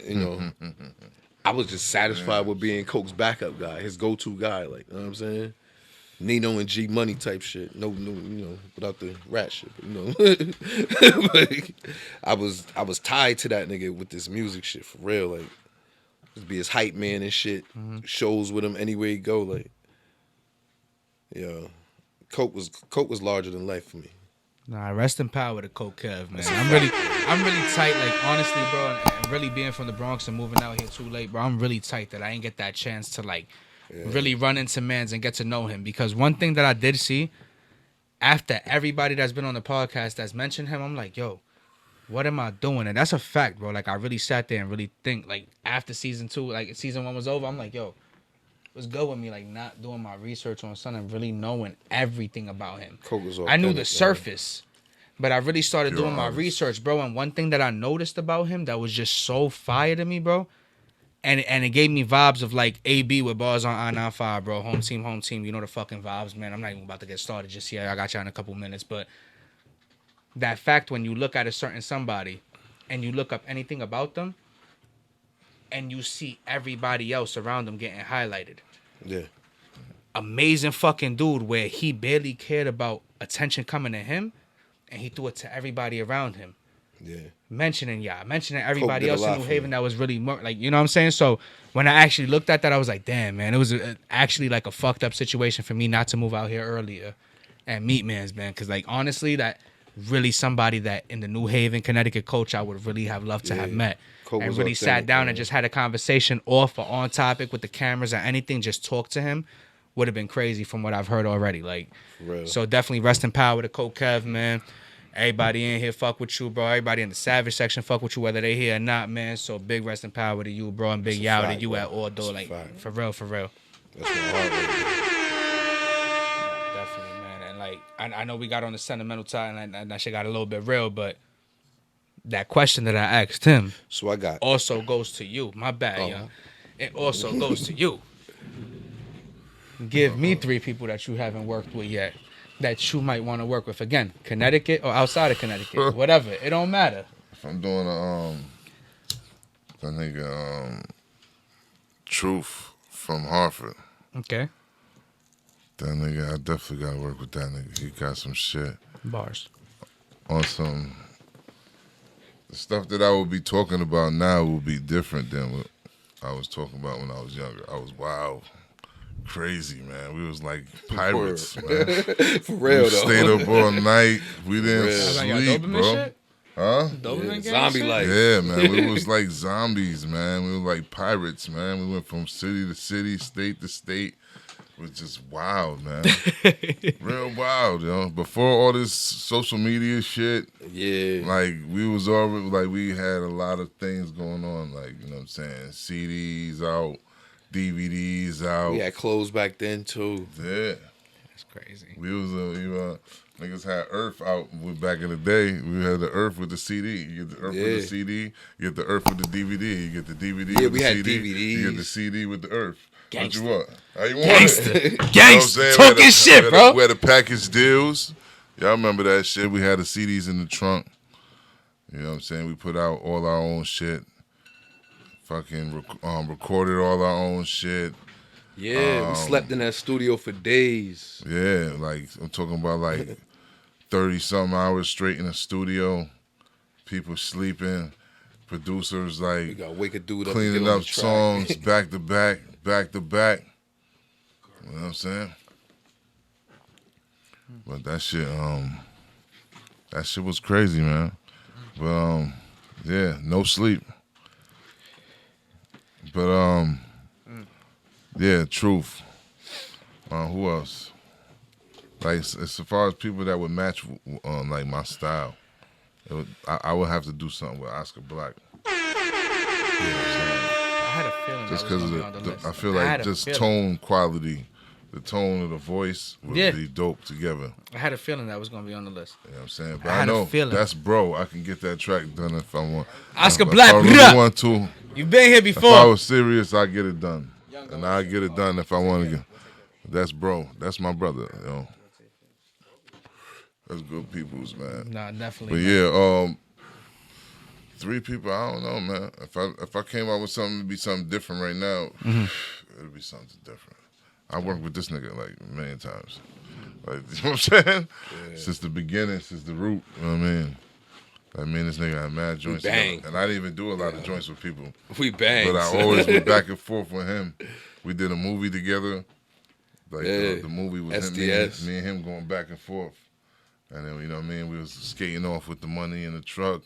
Speaker 4: I was just satisfied with being Coke's backup guy, his go-to guy. Like, you know what I'm saying? Nino and G Money type shit. No, without the rat shit. But, like, I was tied to that nigga with this music shit for real. Like, just be his hype man and shit. Shows with him anywhere he go. Like, Coke was larger than life for me.
Speaker 3: Nah, rest in power to Coke Kev, man. I'm really tight. Like, honestly, bro, and really being from the Bronx and moving out here too late, bro, I'm really tight that I ain't get that chance to, like, really run into mans and get to know him. Because one thing that I did see, after everybody that's been on the podcast that's mentioned him, I'm like, yo, what am I doing? And that's a fact, bro. Like, I really sat there and really think, like, after season 2, like, season 1 was over, I'm like, yo, what's good with me, like, not doing my research on something, really knowing everything about him. I knew the surface, but I really started doing my research, bro. And one thing that I noticed about him that was just so fire to me, bro, and it gave me vibes of, like, AB with bars on I-95, bro. Home team. You know the fucking vibes, man. I'm not even about to get started just yet. I got you in a couple minutes. But that fact, when you look at a certain somebody and you look up anything about them and you see everybody else around them getting highlighted.
Speaker 4: Yeah.
Speaker 3: Amazing fucking dude where he barely cared about attention coming to him and he threw it to everybody around him.
Speaker 4: Yeah.
Speaker 3: Mentioning everybody else in New Haven that was really more, like, you know what I'm saying? So when I actually looked at that, I was like, damn, man, it was actually like a fucked up situation for me not to move out here earlier and meet mans, man. Because, like, honestly, that really somebody that in the New Haven, Connecticut culture I would really have loved to have met. And really sat down and just had a conversation off or on topic with the cameras or anything, just talk to him, would have been crazy from what I've heard already. Like, so definitely rest in power to Coke Kev, man. Everybody in here fuck with you, bro. Everybody in the Savage section fuck with you, whether they here or not, man. So big rest in power to you, bro, and big Yaoo to you at all door. Like, for real. That's my heart right there. Definitely, man. And, like, I know we got on the sentimental side and that shit got a little bit real, but that question that I asked him also goes to you. My bad, young. It also goes to you. Give me 3 people that you haven't worked with yet that you might want to work with. Again, Connecticut or outside of Connecticut, whatever. It don't matter.
Speaker 2: If I'm doing that nigga Truth from Hartford.
Speaker 3: Okay.
Speaker 2: That nigga, I definitely gotta work with that nigga. He got some shit.
Speaker 3: Bars.
Speaker 2: On some. The stuff that I would be talking about now will be different than what I was talking about when I was younger. I was wild. Crazy, man. We was like pirates, man.
Speaker 4: For real,
Speaker 2: we stayed up all night. We didn't sleep, bro.
Speaker 3: Shit?
Speaker 2: Huh?
Speaker 4: Zombie life.
Speaker 2: Yeah, man. We was like zombies, man. We were like pirates, man. We went from city to city, state to state. It was just wild, man. Real wild, yo. Before all this social media shit, like, we was already, like, we had a lot of things going on, like, you know what I'm saying? CDs out. DVDs out.
Speaker 4: We had clothes back then too.
Speaker 2: Yeah,
Speaker 3: that's crazy.
Speaker 2: We was niggas had Earth out back in the day. We had the Earth with the CD. You get the Earth with the CD. You get the Earth with the DVD. You get the DVD with the CD.
Speaker 4: DVDs.
Speaker 2: You get the CD with the Earth.
Speaker 3: Gangsta.
Speaker 2: What you want? How you want
Speaker 3: it?
Speaker 2: Gangsta.
Speaker 3: Talking shit, bro.
Speaker 2: We had the package deals. Y'all remember that shit? We had the CDs in the trunk. You know what I'm saying? We put out all our own shit. Fucking recorded all our own shit.
Speaker 4: Yeah, we slept in that studio for days.
Speaker 2: Yeah, like, I'm talking about like 30-something hours straight in the studio. People sleeping. Producers like
Speaker 4: we gotta wake a dude up
Speaker 2: cleaning up songs back to back. You know what I'm saying? But that shit was crazy, man. But yeah, no sleep. But yeah, Truth. Who else? Like, as far as people that would match like my style, I would have to do something with Oscar Black. You know what I'm saying?
Speaker 3: I had a feeling
Speaker 2: just because of I feel like just tone quality, the tone of the voice would be dope together.
Speaker 3: I had a feeling that was gonna be on the list.
Speaker 2: You know what I'm saying? But I know that's bro. I can get that track done if I want.
Speaker 3: Oscar Black,
Speaker 2: if I really want to.
Speaker 3: You've been here before.
Speaker 2: If I was serious, I get it done, and I get it done if I want to get. That's bro. That's my brother. You know. That's good peoples, man.
Speaker 3: Nah, definitely.
Speaker 2: But yeah, 3 people. I don't know, man. If I came out with something, it'd be something different right now. It'd be something different. I worked with this nigga like a million times. Like, you know what I'm saying? Yeah. Since the beginning, since the root, you know what I mean? This nigga had mad joints.
Speaker 4: Bang.
Speaker 2: And I didn't even do a lot of joints with people.
Speaker 4: We bang.
Speaker 2: But I always went back and forth with him. We did a movie together. Like the movie was
Speaker 4: SDS.
Speaker 2: me and him going back and forth. And then, you know what I mean? We was skating off with the money in the truck.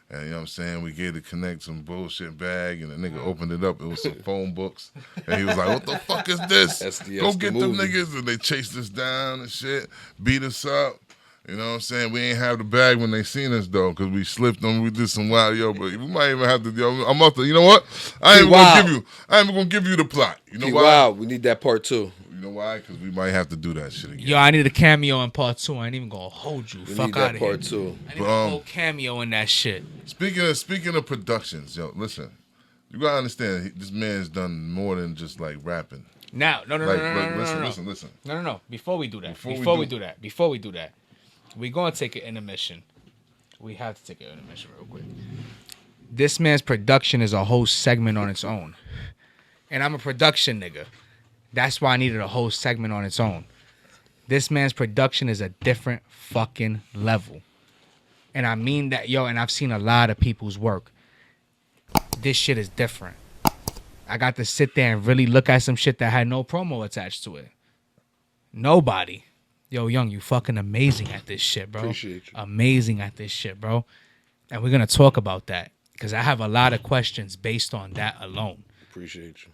Speaker 2: And you know what I'm saying? We gave the Connect some bullshit bag, and the nigga opened it up. It was some phone books. And he was like, what the fuck is this?
Speaker 4: SDS
Speaker 2: Go get
Speaker 4: the
Speaker 2: them
Speaker 4: movie.
Speaker 2: niggas. And they chased us down and shit, beat us up. You know what I'm saying? We ain't have the bag when they seen us, though, because we slipped them. We did some wild, but we might even have to, I'm up to, you know what? I ain't even gonna give you the plot. You know why?
Speaker 4: Wow, we need that part 2.
Speaker 2: You know why? Because we might have to do that shit again.
Speaker 3: Yo, I need a cameo in part 2. I ain't even gonna hold you.
Speaker 4: We
Speaker 3: Fuck
Speaker 4: need
Speaker 3: out
Speaker 4: that
Speaker 3: of here.
Speaker 4: part 2.
Speaker 3: I need a whole cameo in that shit.
Speaker 2: Speaking of productions, yo, listen, you gotta understand, this man's done more than just like rapping.
Speaker 3: Now, no.
Speaker 2: Listen.
Speaker 3: No. Before we do that, we gonna take an intermission. We have to take an intermission real quick. This man's production is a whole segment on its own, and I'm a production nigga. That's why I needed a whole segment on its own. This man's production is a different fucking level. And I mean that, yo, and I've seen a lot of people's work. This shit is different. I got to sit there and really look at some shit that had no promo attached to it. Nobody. Yo, Young, you fucking amazing at this shit, bro.
Speaker 4: Appreciate you.
Speaker 3: Amazing at this shit, bro. And we're going to talk about that. Because I have a lot of questions based on that alone.
Speaker 4: Appreciate you.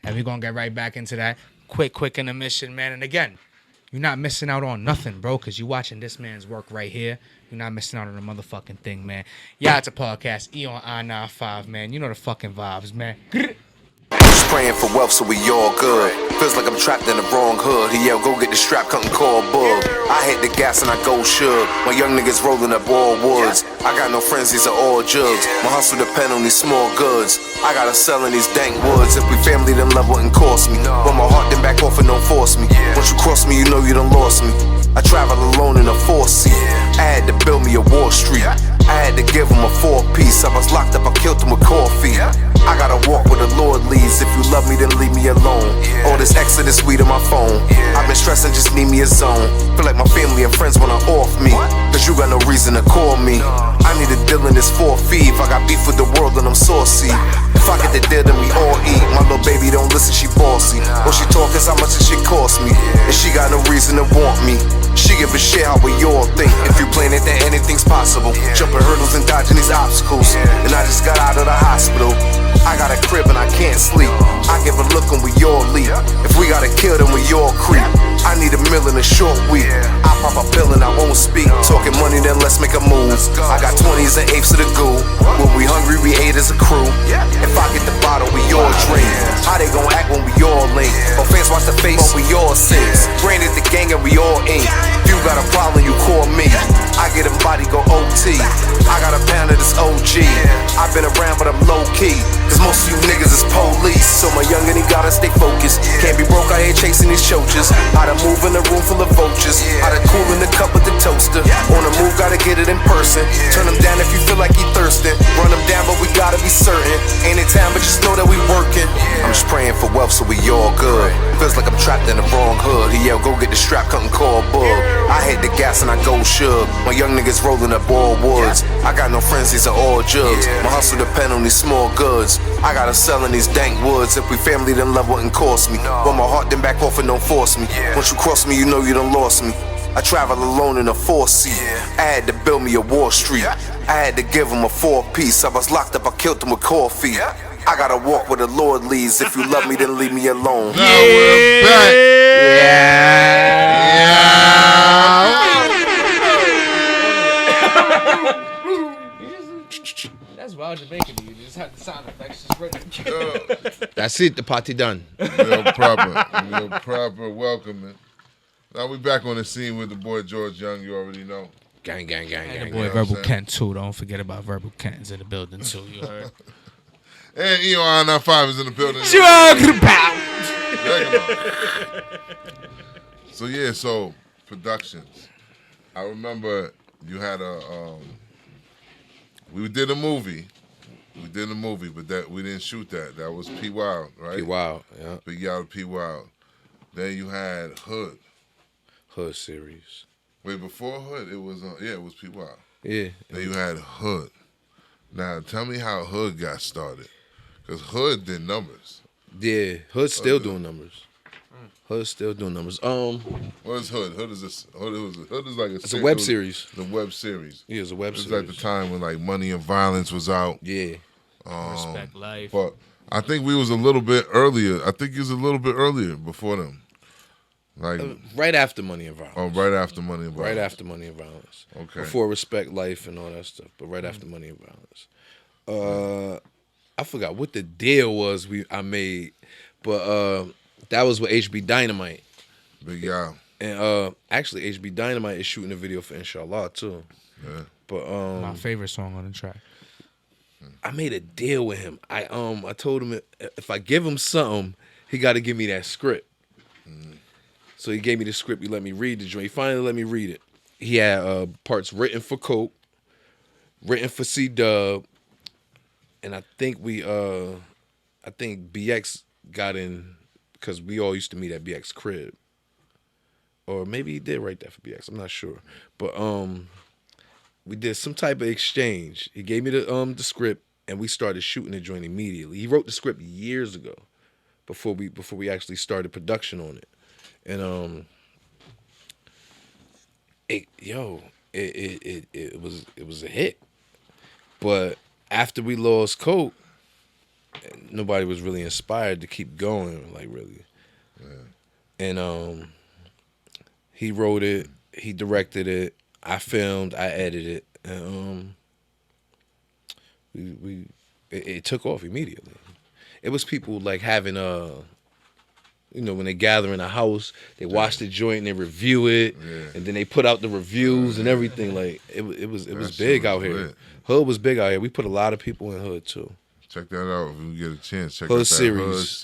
Speaker 3: And we're going to get right back into that. Quick intermission, man. And again, you're not missing out on nothing, bro, because you're watching this man's work right here. You're not missing out on the motherfucking thing, man. YaooItzAPodcast, Eoni95, man. You know the fucking vibes, man.
Speaker 5: Just praying for wealth so we all good. Feels like I'm trapped in the wrong hood. He yelled, go get the strap, cut and call Boog. I hit the gas and I go shook. My young niggas rolling up all woods. I got no friends, these are all jugs. My hustle depend on these small goods. I gotta sell in these dank woods. If we family, then love wouldn't cost me. But my heart then back off and don't force me. Once you cross me, you know you done lost me. I travel alone in a 4-seat. I had to build me a Wall Street. I had to give him a 4-piece. I was locked up, I killed him with coffee. I gotta walk where the Lord leads. If you love me, then leave me alone. All this Exodus weed on my phone. I've been stressing, just need me a zone. Feel like my family and friends wanna off me. Cause you got no reason to call me. I need a deal in this 4-5. I got beef with the world and I'm saucy. If I get the deal, then we all eat. My little baby don't listen, she bossy. All she talk is how much it shit cost me. And she got no reason to want me. She give a shit how we all think. If you plan it, then anything's possible. Jumping hurdles and dodging these obstacles. And I just got out of the hospital. I got a crib and I can't sleep. I give a look and we all leap. If we gotta kill, then we all creep. I need a meal in a short week. I pop a pill and I won't speak. Talking money, then let's make a move. I got 20s and 8s to the goo. When we hungry, we ate as a crew. If I get the bottle, we all drink. How they gon' act when we all link? Or fans watch the face, but we all sins. Granted the gang and we all ain't. If you got a problem, you call me. I get a body, go OT. I got a pound of this OG. I've been around, but I'm low key. Cause most of you niggas is police. So my youngin', he gotta stay focused. Can't be broke out here chasing these choaches. How to move in a room full of vultures. How to cool in the cup with the toaster. On the move, gotta get it in person. Turn him down if you feel like he thirsting. Run him down, but we gotta be certain. Ain't in time, but just know that we working. I'm just praying for wealth so we all good. Feels like I'm trapped in the wrong hood. He yelled, go get the strap, cut and call Boog. I hit the gas and I go shook. My young niggas rolling up all woods. I got no friends, these are all jugs. My hustle depend on these small goods. I gotta sell in these dank woods. If we family, then love wouldn't cost me. But my heart then back off and don't force me. Once you cross me, you know you done lost me. I travel alone in a 4-seat. I had to build me a Wall Street. I had to give him a 4-piece. I was locked up, I killed him with coffee. I gotta walk where the Lord leads. If you love me, then leave me alone.
Speaker 2: Now we're back.
Speaker 3: That's wild Jamaican. You just have the sound effects just ready.
Speaker 4: That's it, the party done.
Speaker 2: Real proper welcoming. Now we back on the scene with the boy George Young. You already know.
Speaker 4: Gang.
Speaker 3: And the boy Verbal Kent too. Don't forget about Verbal Kent's in the building too. You heard?
Speaker 2: And Eoni95 is in the building. So yeah, so productions. I remember you had we did a movie We did a movie, but that we didn't shoot that. That was P Wild, right?
Speaker 4: P Wild, yeah.
Speaker 2: Big Yaoo P Wild. Then you had Hood.
Speaker 4: Hood series.
Speaker 2: Wait, before Hood, it was it was P Wild.
Speaker 4: Yeah.
Speaker 2: Then you had Hood. Now tell me how Hood got started, because Hood did numbers.
Speaker 4: Yeah, Hood's still doing numbers. Hood's still doing numbers.
Speaker 2: What is Hood? Hood is like
Speaker 4: It's a web series.
Speaker 2: The web series.
Speaker 4: Yeah, it's a web
Speaker 2: It was
Speaker 4: series.
Speaker 2: at the time when like Money and Violence was out.
Speaker 4: Yeah.
Speaker 3: Respect Life.
Speaker 2: But I think we was a little bit earlier. I think he was a little bit earlier before them. Like
Speaker 4: Right after Money and Violence.
Speaker 2: oh, right after Money and Violence.
Speaker 4: Right after Money and Violence.
Speaker 2: Okay.
Speaker 4: Before Respect Life and all that stuff, but right after Money and Violence. I forgot what the deal was I made, but that was with HB Dynamite.
Speaker 2: Big Yaoo.
Speaker 4: And actually HB Dynamite is shooting a video for Inshallah too.
Speaker 2: Yeah.
Speaker 4: But
Speaker 3: My favorite song on the track.
Speaker 4: I made a deal with him. I told him if I give him something, he got to give me that script. So he gave me the script. He let me read the joint. He finally let me read it. He had parts written for Coke, written for C-Dub, and I think BX got in because we all used to meet at BX crib, or maybe he did write that for BX. I'm not sure, but we did some type of exchange. He gave me the script, and we started shooting the joint immediately. He wrote the script years ago, before we actually started production on it, and it was a hit. But after we lost Coke, nobody was really inspired to keep going, like really. Yeah. And he wrote it, he directed it, I filmed, I edited, and it took off immediately. It was people like having when they gather in a house, they watch the joint and they review it, and then they put out the reviews and everything. Like it was big out here.
Speaker 2: Lit.
Speaker 4: Hood was big out here. We put a lot of people in Hood too.
Speaker 2: Check that out if you get a chance. Check
Speaker 4: Hood
Speaker 2: out that
Speaker 4: series.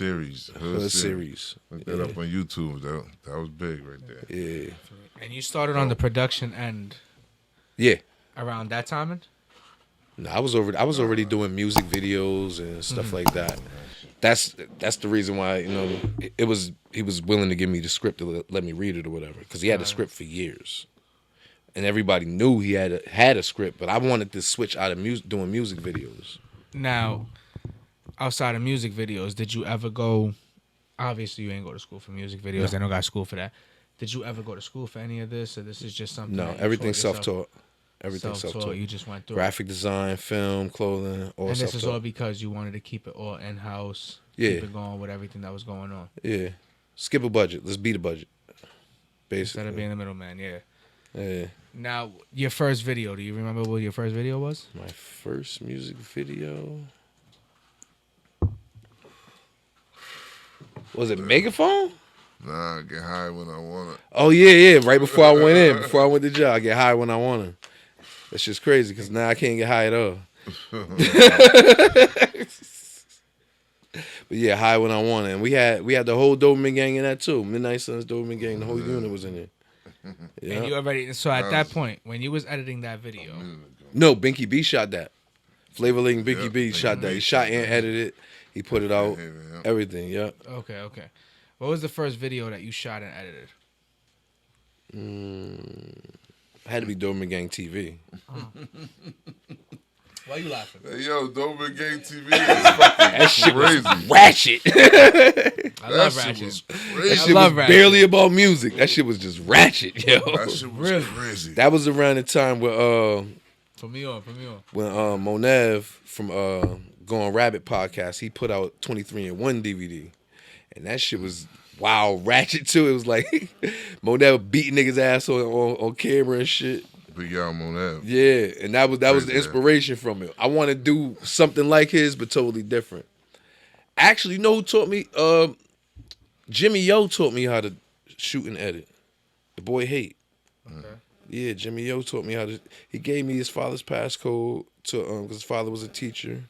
Speaker 2: Hood series.
Speaker 4: Series.
Speaker 2: Look that up on YouTube. That was big right there.
Speaker 4: Yeah.
Speaker 3: And you started on the production end
Speaker 4: Yeah.
Speaker 3: around that time?
Speaker 4: No, I was already doing music videos and stuff like that. That's the reason why he was willing to give me the script to let me read it or whatever, because he had the script for years, and everybody knew he had a script. But I wanted to switch out of doing music videos.
Speaker 3: Now, outside of music videos, did you ever go? Obviously, you ain't go to school for music videos. They don't got school for that. Did you ever go to school for any of this, or this is just something?
Speaker 4: No, everything's self-taught. Everything's self-taught.
Speaker 3: You just went through
Speaker 4: graphic design, film, clothing, all
Speaker 3: and
Speaker 4: self-taught.
Speaker 3: this is all because you wanted to keep it all in-house, keep it going with everything that was going on.
Speaker 4: Yeah. Skip a budget. Let's beat a budget. Basically.
Speaker 3: Instead of being the middleman, yeah.
Speaker 4: Yeah.
Speaker 3: Now, your first video, do you remember what your first video was?
Speaker 4: My first music video. Was it Megaphone?
Speaker 2: Nah, I get high when I wanna.
Speaker 4: Oh yeah. Right before I went in, before I went to jail, I get high when I wanna. That's just crazy because now I can't get high at all. But yeah, high when I wanna. And we had the whole Doberman gang in that too. Midnight Suns Doberman gang, the whole unit was in there. Yeah.
Speaker 3: And you already at that point when you was editing that video.
Speaker 4: No, Binky B shot that. Flavor Ling Binky B
Speaker 2: Binky
Speaker 4: shot that.
Speaker 2: B
Speaker 4: He shot
Speaker 2: shot
Speaker 4: and edited it. He put it out.
Speaker 2: Yeah.
Speaker 4: Everything. Yeah.
Speaker 3: Okay. What was the first video that you shot and edited?
Speaker 4: Had to be Doberman Gang TV.
Speaker 3: Why you laughing?
Speaker 2: Hey, yo, Doberman Gang TV is fucking crazy.
Speaker 4: Ratchet.
Speaker 3: I love
Speaker 2: That
Speaker 3: Ratchet.
Speaker 2: shit was
Speaker 4: That
Speaker 2: crazy.
Speaker 4: shit was
Speaker 3: Ratchet.
Speaker 4: barely about music. That shit was just ratchet, yo.
Speaker 2: That shit was crazy.
Speaker 4: That was around the time where
Speaker 3: Put me on.
Speaker 4: when Monev from Going Rabbit podcast, he put out 23 and 1 DVD. And that shit was ratchet too. It was like Monev beating niggas ass on camera and shit.
Speaker 2: Big Yaoo Monev.
Speaker 4: Yeah, and that was the
Speaker 2: Crazy,
Speaker 4: inspiration from it. I want to do something like his, but totally different. Actually, you know who taught me? Jimmy Yo taught me how to shoot and edit. The boy Hate.
Speaker 3: Okay.
Speaker 4: Yeah, Jimmy Yo taught me how to. He gave me his father's passcode to because his father was a teacher.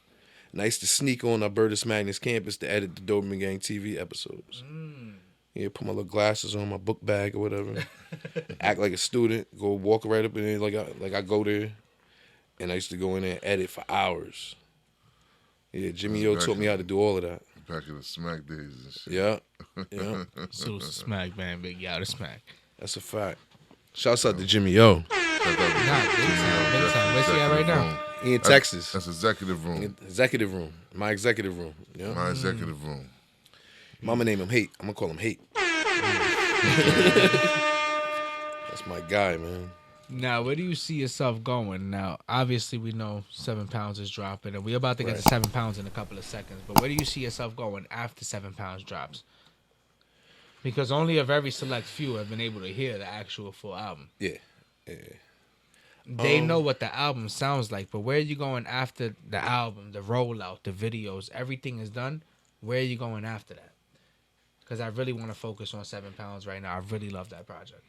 Speaker 4: And I used to sneak on Albertus Magnus campus to edit the Doberman Gang TV episodes. Yeah, put my little glasses on, my book bag or whatever. Act like a student. Go walk right up in there like I go there. And I used to go in there and edit for hours. Yeah, Jimmy O taught me how to do all of that.
Speaker 2: Back in the Smack days and shit.
Speaker 4: Yeah.
Speaker 3: So Smack, man, big Yaoo to Smack.
Speaker 4: That's a fact. Shouts out to Jimmy O.
Speaker 3: Big time. Where's he at right now?
Speaker 4: He in Texas.
Speaker 2: That's executive room.
Speaker 4: Executive room. My executive room. Yeah.
Speaker 2: My executive room.
Speaker 4: Mama name him Hate. I'm gonna call him Hate. That's my guy, man.
Speaker 3: Now, where do you see yourself going? Now, obviously, we know 7 pounds is dropping, and we're about to get to 7 pounds in a couple of seconds. But where do you see yourself going after 7 pounds drops? Because only a very select few have been able to hear the actual full album.
Speaker 4: Yeah.
Speaker 3: They know what the album sounds like, but where are you going after the album, the rollout, the videos, everything is done? Where are you going after that? Because I really want to focus on 7 pounds right now. I really love that project.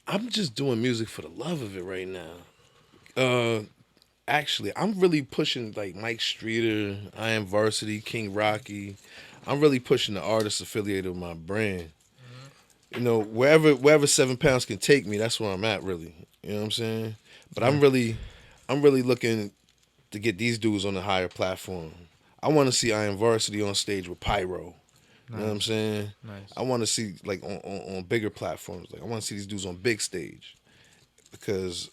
Speaker 4: I'm just doing music for the love of it right now. Actually, I'm really pushing like Mike Streeter, I Am Varsity, King Rocky. I'm really pushing the artists affiliated with my brand. You know, wherever 7 pounds can take me, that's where I'm at, really. You know what I'm saying? But I'm really looking to get these dudes on a higher platform. I want to see I Am Varsity on stage with Pyro. You know what I'm saying?
Speaker 3: Nice.
Speaker 4: I want to see like on bigger platforms. Like I want to see these dudes on big stage, because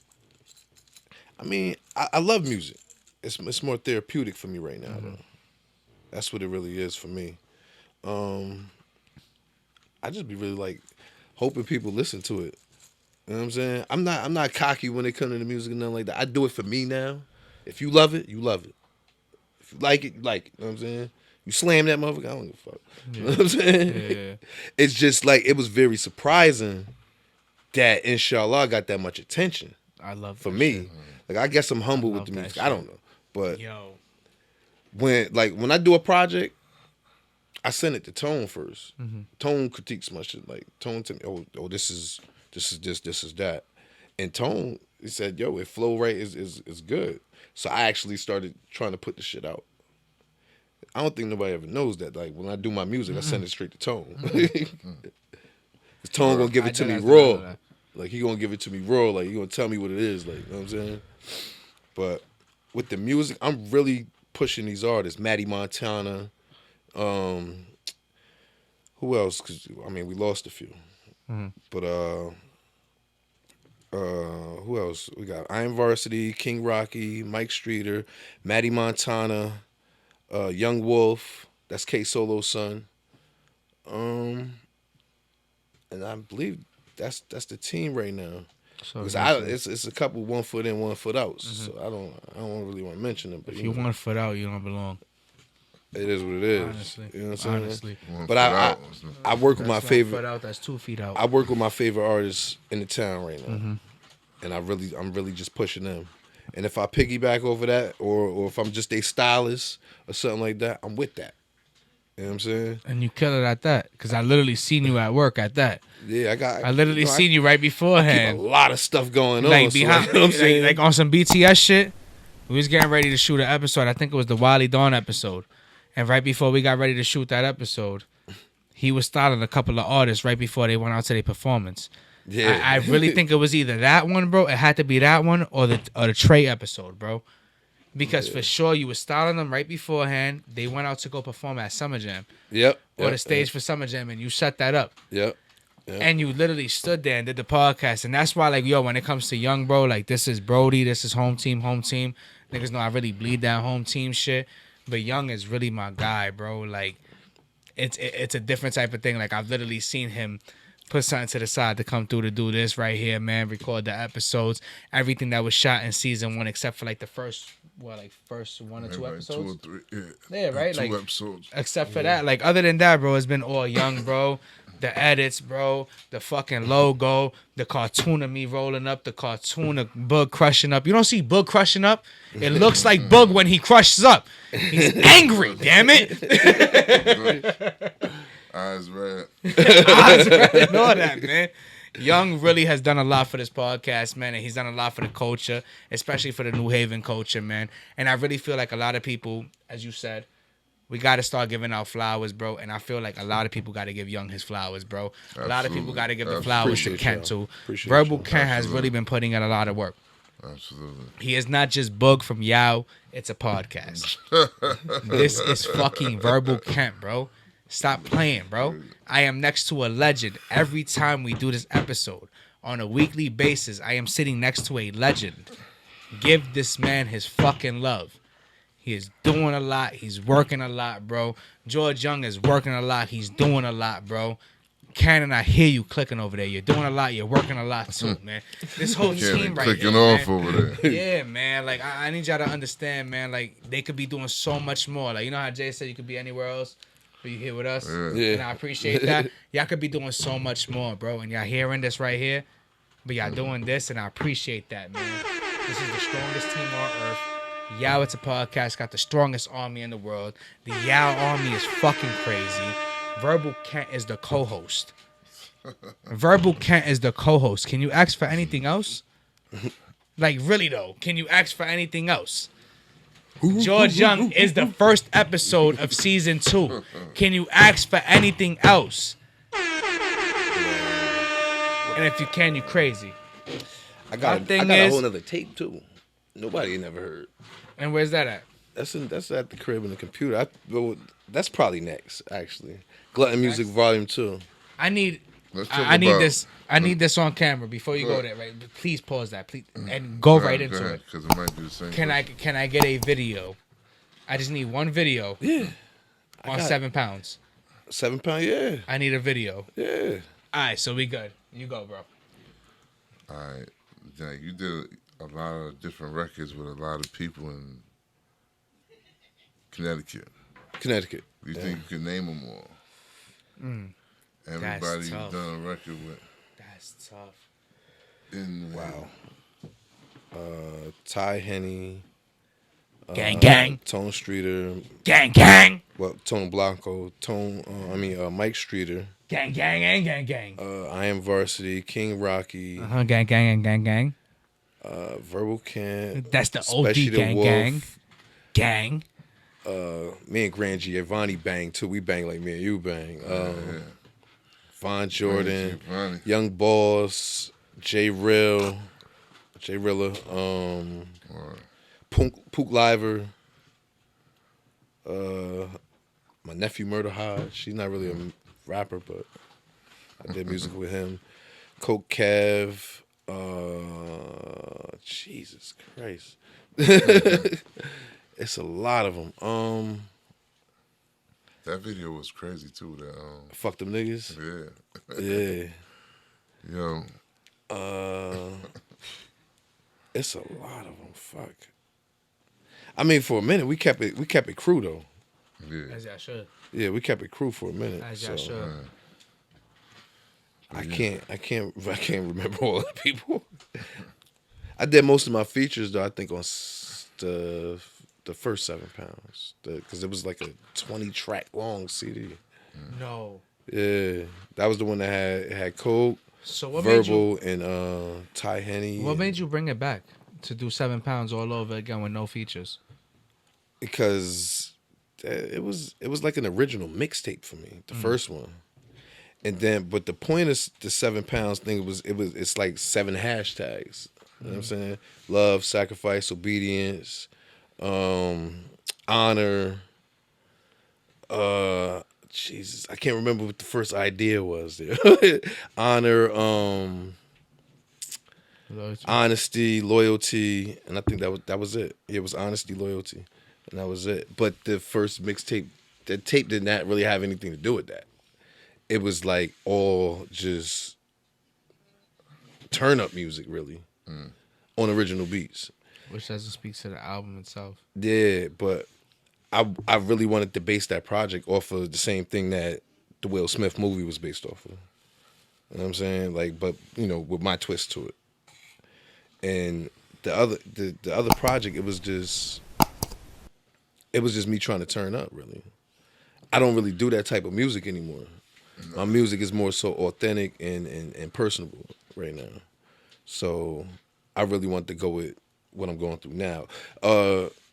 Speaker 4: I mean I love music. It's more therapeutic for me right now. Though. That's what it really is for me. I just be really like hoping people listen to it. You know what I'm saying? I'm not cocky when it comes to the music and nothing like that. I do it for me now. If you love it, you love it. If you like it, you like it. You know what I'm saying? You slam that motherfucker, I don't give a fuck. Yeah. You know what I'm saying?
Speaker 3: Yeah.
Speaker 4: It's just like it was very surprising that Inshallah got that much attention.
Speaker 3: I love
Speaker 4: for
Speaker 3: that
Speaker 4: me.
Speaker 3: shit.
Speaker 4: Like I guess I'm humble with the music.
Speaker 3: Shit.
Speaker 4: I don't know. But
Speaker 3: Yo.
Speaker 4: when I do a project, I send it to Tone first. Tone critiques my shit. Like Tone to me, oh, this is that. And Tone, he said, yo, if flow right is good. So I actually started trying to put the shit out. I don't think nobody ever knows that. Like when I do my music, I send it straight to Tone. Tone gonna give it to me raw. Like he gonna give it to me raw. Like he gonna tell me what it is. Like you know what I'm saying. But with the music, I'm really pushing these artists. Matty Montana. Who else? Cause I mean we lost a few. But who else? We got I Am Varsity, King Rocky, Mike Streeter, Matty Montana. Young Wolf, that's K Solo's son. And I believe that's the team right now.
Speaker 3: So
Speaker 4: it's a couple 1 foot in, 1 foot out. So I don't really want to mention them. But
Speaker 3: if you're 1 foot out, you don't belong.
Speaker 4: It is what it is.
Speaker 3: Honestly.
Speaker 4: You know what I'm saying?
Speaker 3: Honestly.
Speaker 4: But I work with my
Speaker 3: That's 1
Speaker 4: favorite.
Speaker 3: foot out, that's 2 feet out.
Speaker 4: I work with my favorite artists in the town right now, and I'm really just pushing them. And if I piggyback over that, or if I'm just a stylist or something like that, I'm with that. You know what I'm saying?
Speaker 3: And you kill it at that, because I literally seen you at work at that.
Speaker 4: Yeah,
Speaker 3: I literally seen you right beforehand.
Speaker 4: A lot of stuff going on.
Speaker 3: Like
Speaker 4: so
Speaker 3: behind,
Speaker 4: you know what I'm saying?
Speaker 3: like on some BTS shit. We was getting ready to shoot an episode. I think it was the Wally Dawn episode. And right before we got ready to shoot that episode, he was styling a couple of artists right before they went out to their performance.
Speaker 4: Yeah.
Speaker 3: I really think it was either that one, bro. It had to be that one or the Trey episode, bro. Because for sure you were styling them right beforehand. They went out to go perform at Summer Jam. Or the stage for Summer Jam, and you set that up. And you literally stood there and did the podcast. And that's why, like, yo, when it comes to Young, bro, like, this is Brody, this is home team. Niggas know I really bleed that home team shit. But Young is really my guy, bro. Like, it's a different type of thing. Like, I've literally seen him put something to the side to come through to do this right here, man. Record the episodes. Everything that was shot in season 1 except for, like, the first 1 or 2 episodes?
Speaker 2: 2 or 3,
Speaker 3: yeah, right?
Speaker 2: 2
Speaker 3: like,
Speaker 2: episodes.
Speaker 3: Except for that. Like, other than that, bro, it's been all Young, bro. The edits, bro. The fucking logo. The cartoon of me rolling up. The cartoon of Boog crushing up. You don't see Boog crushing up? It looks like Boog when he crushes up. He's angry, damn it.
Speaker 2: Eyes red.
Speaker 3: Eyes red and all that, man. Young really has done a lot for this podcast, man, and he's done a lot for the culture, especially for the New Haven culture, man. And I really feel like a lot of people, as you said, we got to start giving out flowers, bro. And I feel like a lot of people got to give Young his flowers, bro. A lot of people got to give the flowers to Kent, too. Verbal Kent has really been putting in a lot of work.
Speaker 2: Absolutely.
Speaker 3: He is not just Boog from Yaoo. It's a podcast. This is fucking Verbal Kent, bro. Stop playing, bro. I am next to a legend every time we do this episode. On a weekly basis, I am sitting next to a legend. Give this man his fucking love. He is doing a lot. He's working a lot, bro. George Young is working a lot. He's doing a lot, bro. Cannon, I hear you clicking over there. You're doing a lot. You're working a lot too, man. This whole team right
Speaker 2: clicking
Speaker 3: here,
Speaker 2: off
Speaker 3: man.
Speaker 2: over there.
Speaker 3: Yeah, man. Like I need y'all to understand, man. Like they could be doing so much more. Like you know how Jay said you could be anywhere else, but you here with us,
Speaker 4: Yeah.
Speaker 3: and I appreciate that. Y'all could be doing so much more, bro. And y'all hearing this right here, but y'all doing this, and I appreciate that, man. This is the strongest team on earth. Yaoo, it's a podcast. Got the strongest army in the world. The Yaoo army is fucking crazy. Verbal Kent is the co-host. Verbal Kent is the co-host. Can you ask for anything else? Like, really, though, can you ask for anything else? George Young is the first episode of season 2. Can you ask for anything else? And if you can, you crazy.
Speaker 4: I got
Speaker 3: thing
Speaker 4: a
Speaker 3: is-
Speaker 4: whole nother tape too. Nobody ain't never heard.
Speaker 3: And where's that at?
Speaker 4: That's at the crib in the computer. That's probably next, actually. Glutton Music Volume 2.
Speaker 3: I need
Speaker 2: Let's talk
Speaker 3: I need
Speaker 2: about-
Speaker 3: this. I need this on camera before you go there, right? Please pause that, please, and go right into it.
Speaker 2: Because it might be the same.
Speaker 3: Can I get a video? I just need one video.
Speaker 4: Yeah.
Speaker 3: On
Speaker 4: got-
Speaker 3: 7 pounds.
Speaker 4: 7 pound, yeah.
Speaker 3: I need a video.
Speaker 4: Yeah.
Speaker 3: All right, so we good. You go, bro.
Speaker 2: All right. Jack, you did a lot of different records with a lot of people in Connecticut.
Speaker 4: Connecticut.
Speaker 2: Do you think you can name them all? Everybody
Speaker 3: That's
Speaker 2: you've
Speaker 3: tough.
Speaker 2: done a record with.
Speaker 3: That's tough.
Speaker 2: Wow.
Speaker 4: Ty Henny.
Speaker 3: Gang.
Speaker 4: Tone Streeter.
Speaker 3: Gang.
Speaker 4: Well, Tone Blanco. Mike Streeter.
Speaker 3: Gang.
Speaker 4: I Am Varsity. King Rocky.
Speaker 3: Gang.
Speaker 4: Verbal Kent.
Speaker 3: That's the
Speaker 4: Especially
Speaker 3: OG
Speaker 4: the
Speaker 3: gang.
Speaker 4: Wolf.
Speaker 3: Gang.
Speaker 4: Me and Grand Giovanni bang too. We bang like me and you bang. Von Jordan,
Speaker 2: Giovanni.
Speaker 4: Young Boss, J Rilla, Pook Liver, my nephew Murder Hodge. She's not really a rapper, but I did music with him. Coke Kev, Jesus Christ. It's a lot of them.
Speaker 2: That video was crazy too. That
Speaker 4: Fuck them niggas.
Speaker 2: yeah.
Speaker 4: Yeah.
Speaker 2: Yo,
Speaker 4: It's a lot of them. Fuck. I mean, for a minute we kept it crew though.
Speaker 2: yeah.
Speaker 3: As I should.
Speaker 4: Yeah, we kept it crew for a minute.
Speaker 3: As
Speaker 4: so
Speaker 3: I should.
Speaker 4: I can't remember all the people. I did most of my features though. I think on the first 7 pounds because it was like a 20-track long CD.
Speaker 3: No.
Speaker 4: Yeah, that was the one that had Coke,
Speaker 3: So what made you?
Speaker 4: Verbal, and Ty Henny.
Speaker 3: What made you bring it back to do 7 pounds all over again with no features?
Speaker 4: Because it was like an original mixtape for me, the first one. And then, but the point of the 7 pounds thing it's like 7 hashtags. You know what I'm saying? Love, sacrifice, obedience, honor. Jesus, I can't remember what the first idea was there. Honor, honesty, loyalty, and I think that was it. It was honesty, loyalty, and that was it. But the first mixtape, the tape did not really have anything to do with that. It was like all just turn up music, really, on original beats.
Speaker 3: Which doesn't speak to the album itself.
Speaker 4: Yeah, but I really wanted to base that project off of the same thing that the Will Smith movie was based off of. You know what I'm saying? Like, but you know, with my twist to it. And the other project, it was just me trying to turn up, really. I don't really do that type of music anymore. My music is more so authentic and personable right now. So I really want to go with what I'm going through now.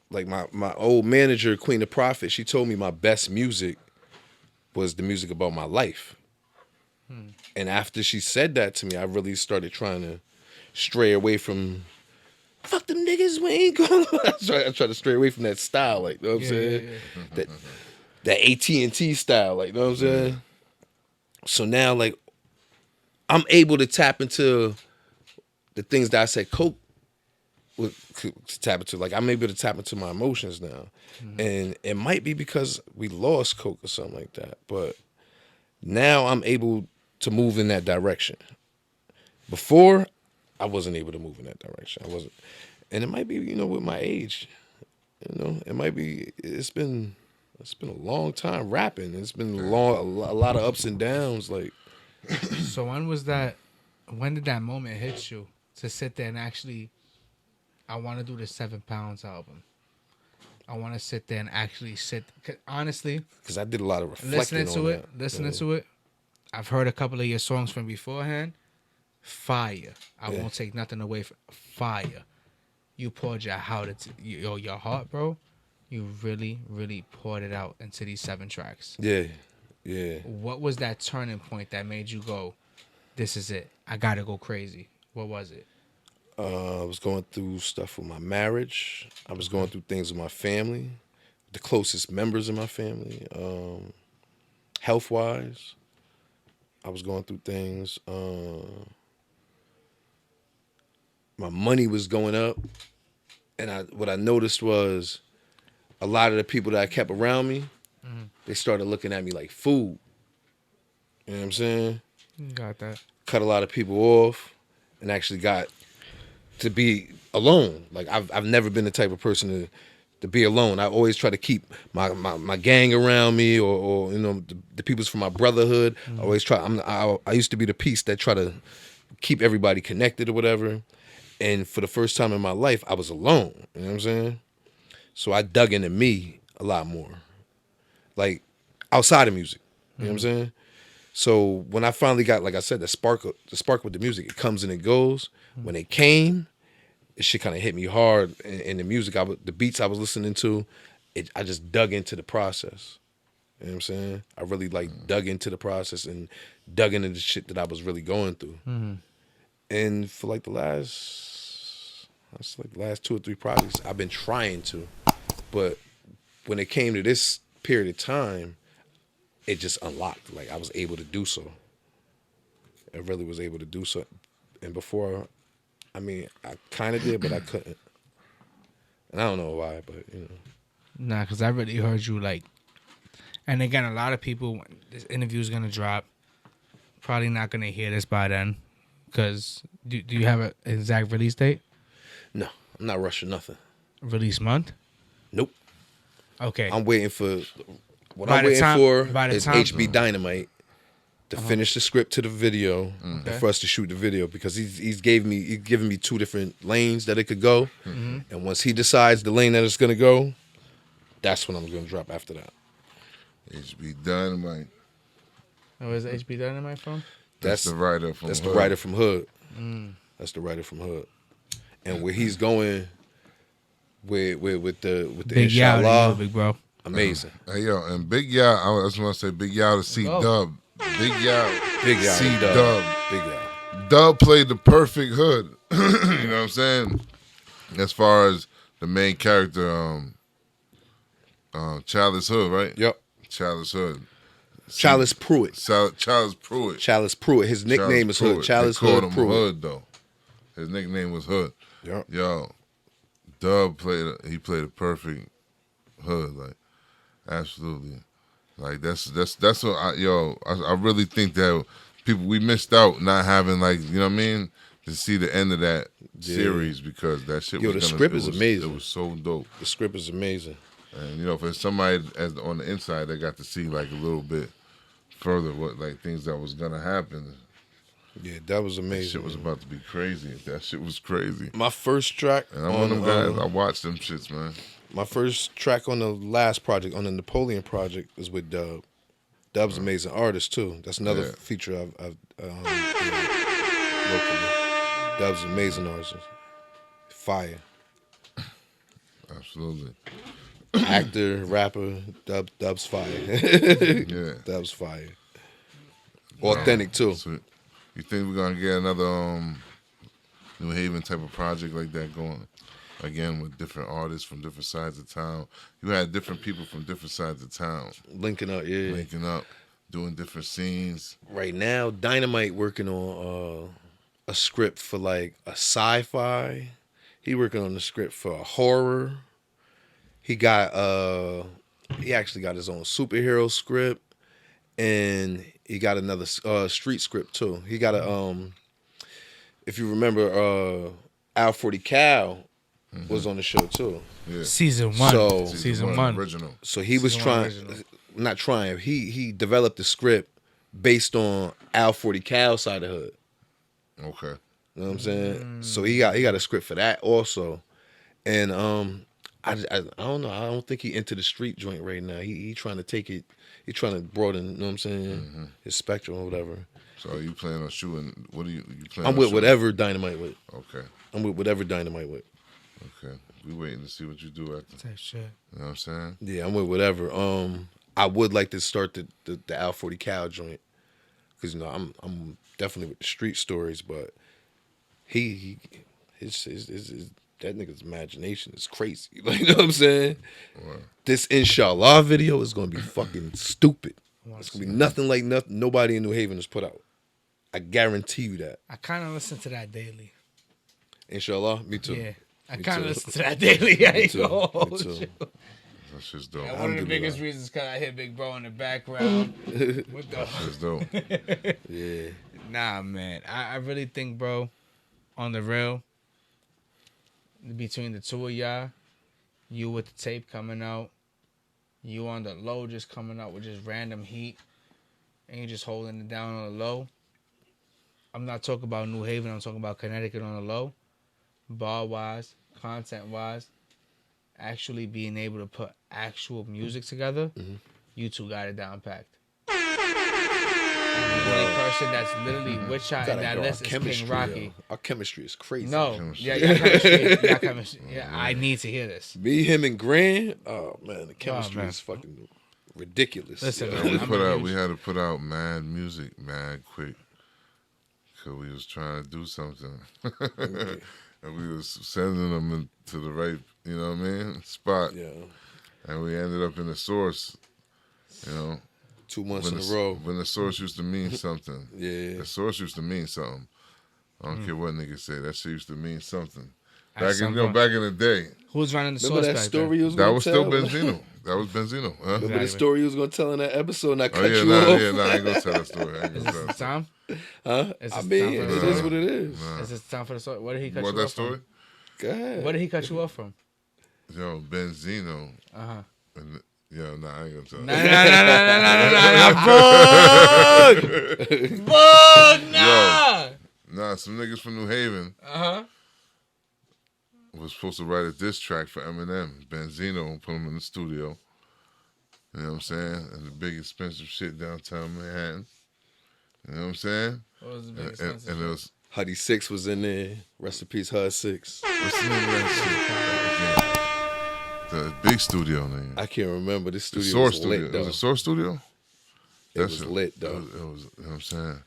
Speaker 4: Like my old manager, Queen of Prophet, she told me my best music was the music about my life. And after she said that to me, I really started trying to stray away from fuck them niggas, we ain't going. I try to stray away from that style, like, you know what I'm saying? Yeah. That AT&T style, like, you know what I'm saying? So now, like, I'm able to tap into the things that I said Coke would tap into. Like, I'm able to tap into my emotions now. And it might be because we lost Coke or something like that. But now I'm able to move in that direction. Before, I wasn't able to move in that direction. I wasn't. And it might be, you know, with my age. You know, it might be, it's been a long time rapping. It's been a lot of ups and downs. Like,
Speaker 3: So when did that moment hit you to sit there and actually, I want to do the 7 Pounds album. I want to sit there and actually honestly.
Speaker 4: Because I did a lot of reflecting
Speaker 3: Listening to it. I've heard a couple of your songs from beforehand. Fire. I won't take nothing away from fire. You poured your heart, your heart, bro. You really, really poured it out into these 7 tracks.
Speaker 4: Yeah.
Speaker 3: What was that turning point that made you go, this is it. I got to go crazy. What was it?
Speaker 4: I was going through stuff with my marriage. I was going through things with my family, the closest members of my family, health-wise. I was going through things. My money was going up, and what I noticed was a lot of the people that I kept around me, they started looking at me like food. You know what I'm saying?
Speaker 3: Got that.
Speaker 4: Cut a lot of people off, and actually got to be alone. Like, I've never been the type of person to be alone. I always try to keep my gang around me, or you know, the people's from my brotherhood. I always try. I used to be the piece that try to keep everybody connected or whatever. And for the first time in my life, I was alone. You know what I'm saying? So I dug into me a lot more, like outside of music. You know what I'm saying? So when I finally got, like I said, the spark with the music, it comes and it goes. When it came, it shit kind of hit me hard. And the music, the beats I was listening to, I just dug into the process. You know what I'm saying? I really dug into the process and dug into the shit that I was really going through. And for the last 2 or 3 projects, I've been trying to. But when it came to this period of time, it just unlocked. Like, I was able to do so. I really was able to do so. And before, I mean, I kind of did, but I couldn't. And I don't know why, but, you know.
Speaker 3: Nah, because I really heard you, and again, a lot of people, this interview is going to drop, probably not going to hear this by then. Because do you have an exact release date?
Speaker 4: No, I'm not rushing nothing.
Speaker 3: Release month?
Speaker 4: Nope.
Speaker 3: Okay.
Speaker 4: I'm waiting for... What I'm waiting for is HB Dynamite to finish the script to the video and for us to shoot the video, because he's giving me 2 different lanes that it could go. And once he decides the lane that it's going to go, that's when I'm going to drop after that.
Speaker 2: HB Dynamite.
Speaker 3: Oh, where's HB Dynamite from?
Speaker 2: That's the writer from Hood.
Speaker 4: That's the writer from Hood. That's the writer from Hood. And where he's going with the
Speaker 3: Big
Speaker 4: Inshallah,
Speaker 3: Yaoo, big bro.
Speaker 4: amazing.
Speaker 2: Hey, yo, and Big Yaoo, I just want to say Big Yaoo to see Dub. Big Yaoo. See
Speaker 4: Dub.
Speaker 2: Dub.
Speaker 4: Big Yaoo.
Speaker 2: Dub played the perfect Hood. You know what I'm saying? As far as the main character, Chalice Hood, right?
Speaker 4: Yep.
Speaker 2: Chalice Hood.
Speaker 4: Chalice Pruitt.
Speaker 2: Chalice Pruitt.
Speaker 4: Chalice Pruitt. His nickname is Hood. Chalice
Speaker 2: Hood
Speaker 4: Hood Pruitt.
Speaker 2: Hood, though. His nickname was Hood.
Speaker 4: Yep.
Speaker 2: Yo, Dub played a perfect Hood, like, absolutely. Like, that's what I really think that we missed out not having, like, you know what I mean, to see the end of that series, because that shit was
Speaker 4: the script is amazing.
Speaker 2: It was so dope.
Speaker 4: The script is amazing.
Speaker 2: And, you know, for somebody on the inside, they got to see, like, a little bit further what, like, things that was going to happen.
Speaker 4: Yeah, that was amazing.
Speaker 2: That shit was about to be crazy. That shit was crazy.
Speaker 4: My first track.
Speaker 2: And I'm one of them guys, I watched them shits, man.
Speaker 4: My first track on the last project, on the Napoleon project, is with Dub. Dub's an amazing artist, too. That's another feature I've locally. Dub's an amazing artist. Fire.
Speaker 2: Absolutely.
Speaker 4: Actor, rapper, Dub's fire.
Speaker 2: Yeah.
Speaker 4: Dub's fire. Authentic, too.
Speaker 2: So you think we're going to get another New Haven type of project like that going? Again, with different artists from different sides of town. You had different people from different sides of town.
Speaker 4: Linking up,
Speaker 2: Doing different scenes.
Speaker 4: Right now, Dynamite working on a script for like a sci-fi. He working on the script for a horror. He actually got his own superhero script, and he got another street script too. He got if you remember, Al 40 Cal was on the show too.
Speaker 2: Yeah.
Speaker 3: Season 1.
Speaker 4: So
Speaker 3: Season 1.
Speaker 2: Original.
Speaker 4: So he was not trying. He developed the script based on Al 40 Cal side of the hood.
Speaker 2: Okay.
Speaker 4: You know what I'm saying? So he got a script for that also, and I don't know. I don't think he into the street joint right now. He trying to take it. He trying to broaden. You know what I'm saying? His spectrum or whatever.
Speaker 2: So are you planning on shooting? What are you planning?
Speaker 4: I'm with whatever Dynamite with.
Speaker 2: Okay.
Speaker 4: I'm with whatever Dynamite with.
Speaker 2: Okay. We waiting to see what you do after.
Speaker 3: Type shit.
Speaker 2: You know what I'm saying?
Speaker 4: Yeah, I'm with whatever. I would like to start the Al 40 Cal joint, because I'm definitely with the street stories, but his that nigga's imagination is crazy. Like, you know what I'm saying?
Speaker 2: Right.
Speaker 4: This Inshallah video is gonna be fucking stupid. It's gonna be nothing like nobody in New Haven has put out. I guarantee you that.
Speaker 3: I kind of listen to that daily.
Speaker 4: Inshallah, me too.
Speaker 3: Yeah. I
Speaker 4: Me
Speaker 3: kind of
Speaker 4: too.
Speaker 3: listen to that daily. I
Speaker 4: Me
Speaker 3: ain't
Speaker 4: too.
Speaker 3: gonna hold
Speaker 4: Me too.
Speaker 3: you.
Speaker 2: That's just dope.
Speaker 3: And one of the biggest reasons because I hear Big Bro in the background. What the?
Speaker 2: That's dope.
Speaker 4: Yeah.
Speaker 3: Nah, man. I really think, bro, on the real, between the two of y'all, you with the tape coming out, you on the low just coming out with just random heat, and you just holding it down on the low. I'm not talking about New Haven. I'm talking about Connecticut on the low. Bar-wise, content-wise, actually being able to put actual music together, you two got it down packed. And the only person that's literally with y'all in that list is King Rocky.
Speaker 4: Yo. Our chemistry is crazy.
Speaker 3: No,
Speaker 2: Chemistry.
Speaker 3: yeah, chemistry. Yeah, I need to hear this.
Speaker 4: Me, him, and Grand. Oh man, the chemistry
Speaker 3: man.
Speaker 4: is fucking ridiculous.
Speaker 3: Listen,
Speaker 4: yo.
Speaker 3: man.
Speaker 2: We had to put out mad music, mad quick, cause we was trying to do something, and we was sending them to the right, you know what I mean, spot.
Speaker 4: Yeah.
Speaker 2: And we ended up in the source, you know.
Speaker 4: 2 months in a row.
Speaker 2: When the source used to mean something.
Speaker 4: Yeah.
Speaker 2: The source used to mean something. I don't care what niggas say. That shit used to mean something.
Speaker 3: At
Speaker 2: Back
Speaker 3: some
Speaker 2: in,
Speaker 3: point.
Speaker 2: back in the day.
Speaker 3: Who was running the
Speaker 4: Remember
Speaker 3: source
Speaker 4: that
Speaker 3: back
Speaker 4: story
Speaker 3: then?
Speaker 4: you was
Speaker 2: That
Speaker 4: gonna
Speaker 2: was
Speaker 4: tell?
Speaker 2: still Benzino. That was Benzino. Huh?
Speaker 4: Remember the
Speaker 3: Exactly.
Speaker 4: story you was gonna tell in that episode and I
Speaker 2: Oh
Speaker 4: cut
Speaker 2: yeah,
Speaker 4: you off?
Speaker 2: I ain't gonna tell that story. I ain't
Speaker 3: Is
Speaker 2: gonna
Speaker 3: this
Speaker 2: tell
Speaker 3: the
Speaker 2: that story.
Speaker 3: time?
Speaker 4: Huh?
Speaker 3: Is
Speaker 4: I
Speaker 3: this
Speaker 4: mean,
Speaker 3: time for
Speaker 4: it
Speaker 3: the
Speaker 4: is
Speaker 3: story?
Speaker 4: what it is.
Speaker 3: Is this the time for the story? What did he cut
Speaker 2: What
Speaker 3: you
Speaker 2: that
Speaker 3: off
Speaker 2: story?
Speaker 3: from?
Speaker 4: Go ahead.
Speaker 3: What did he cut you off from?
Speaker 2: Yo, Benzino.
Speaker 3: Uh-huh.
Speaker 2: And, yo, nah, I ain't gonna tell
Speaker 3: Nah,
Speaker 2: that.
Speaker 3: nah, nah, nah, nah, nah. Boog, nah.
Speaker 2: Nah, some niggas from New Haven
Speaker 3: Uh-huh.
Speaker 2: was supposed to write a diss track for Eminem. Benzino put him in the studio. You know what I'm saying? And the big expensive shit downtown Manhattan. You know what I'm saying?
Speaker 3: What was the big
Speaker 2: And
Speaker 3: expensive?
Speaker 2: it was,
Speaker 4: Huddy 6 was in there. Rest in peace, Hud 6.
Speaker 2: what's the name of that shit? The big studio name.
Speaker 4: I can't remember. This
Speaker 2: The
Speaker 4: studio
Speaker 2: Source
Speaker 4: was
Speaker 2: Studio.
Speaker 4: lit,
Speaker 2: It
Speaker 4: though.
Speaker 2: was a Source Studio?
Speaker 4: It was lit, though.
Speaker 2: It was, you know what I'm saying?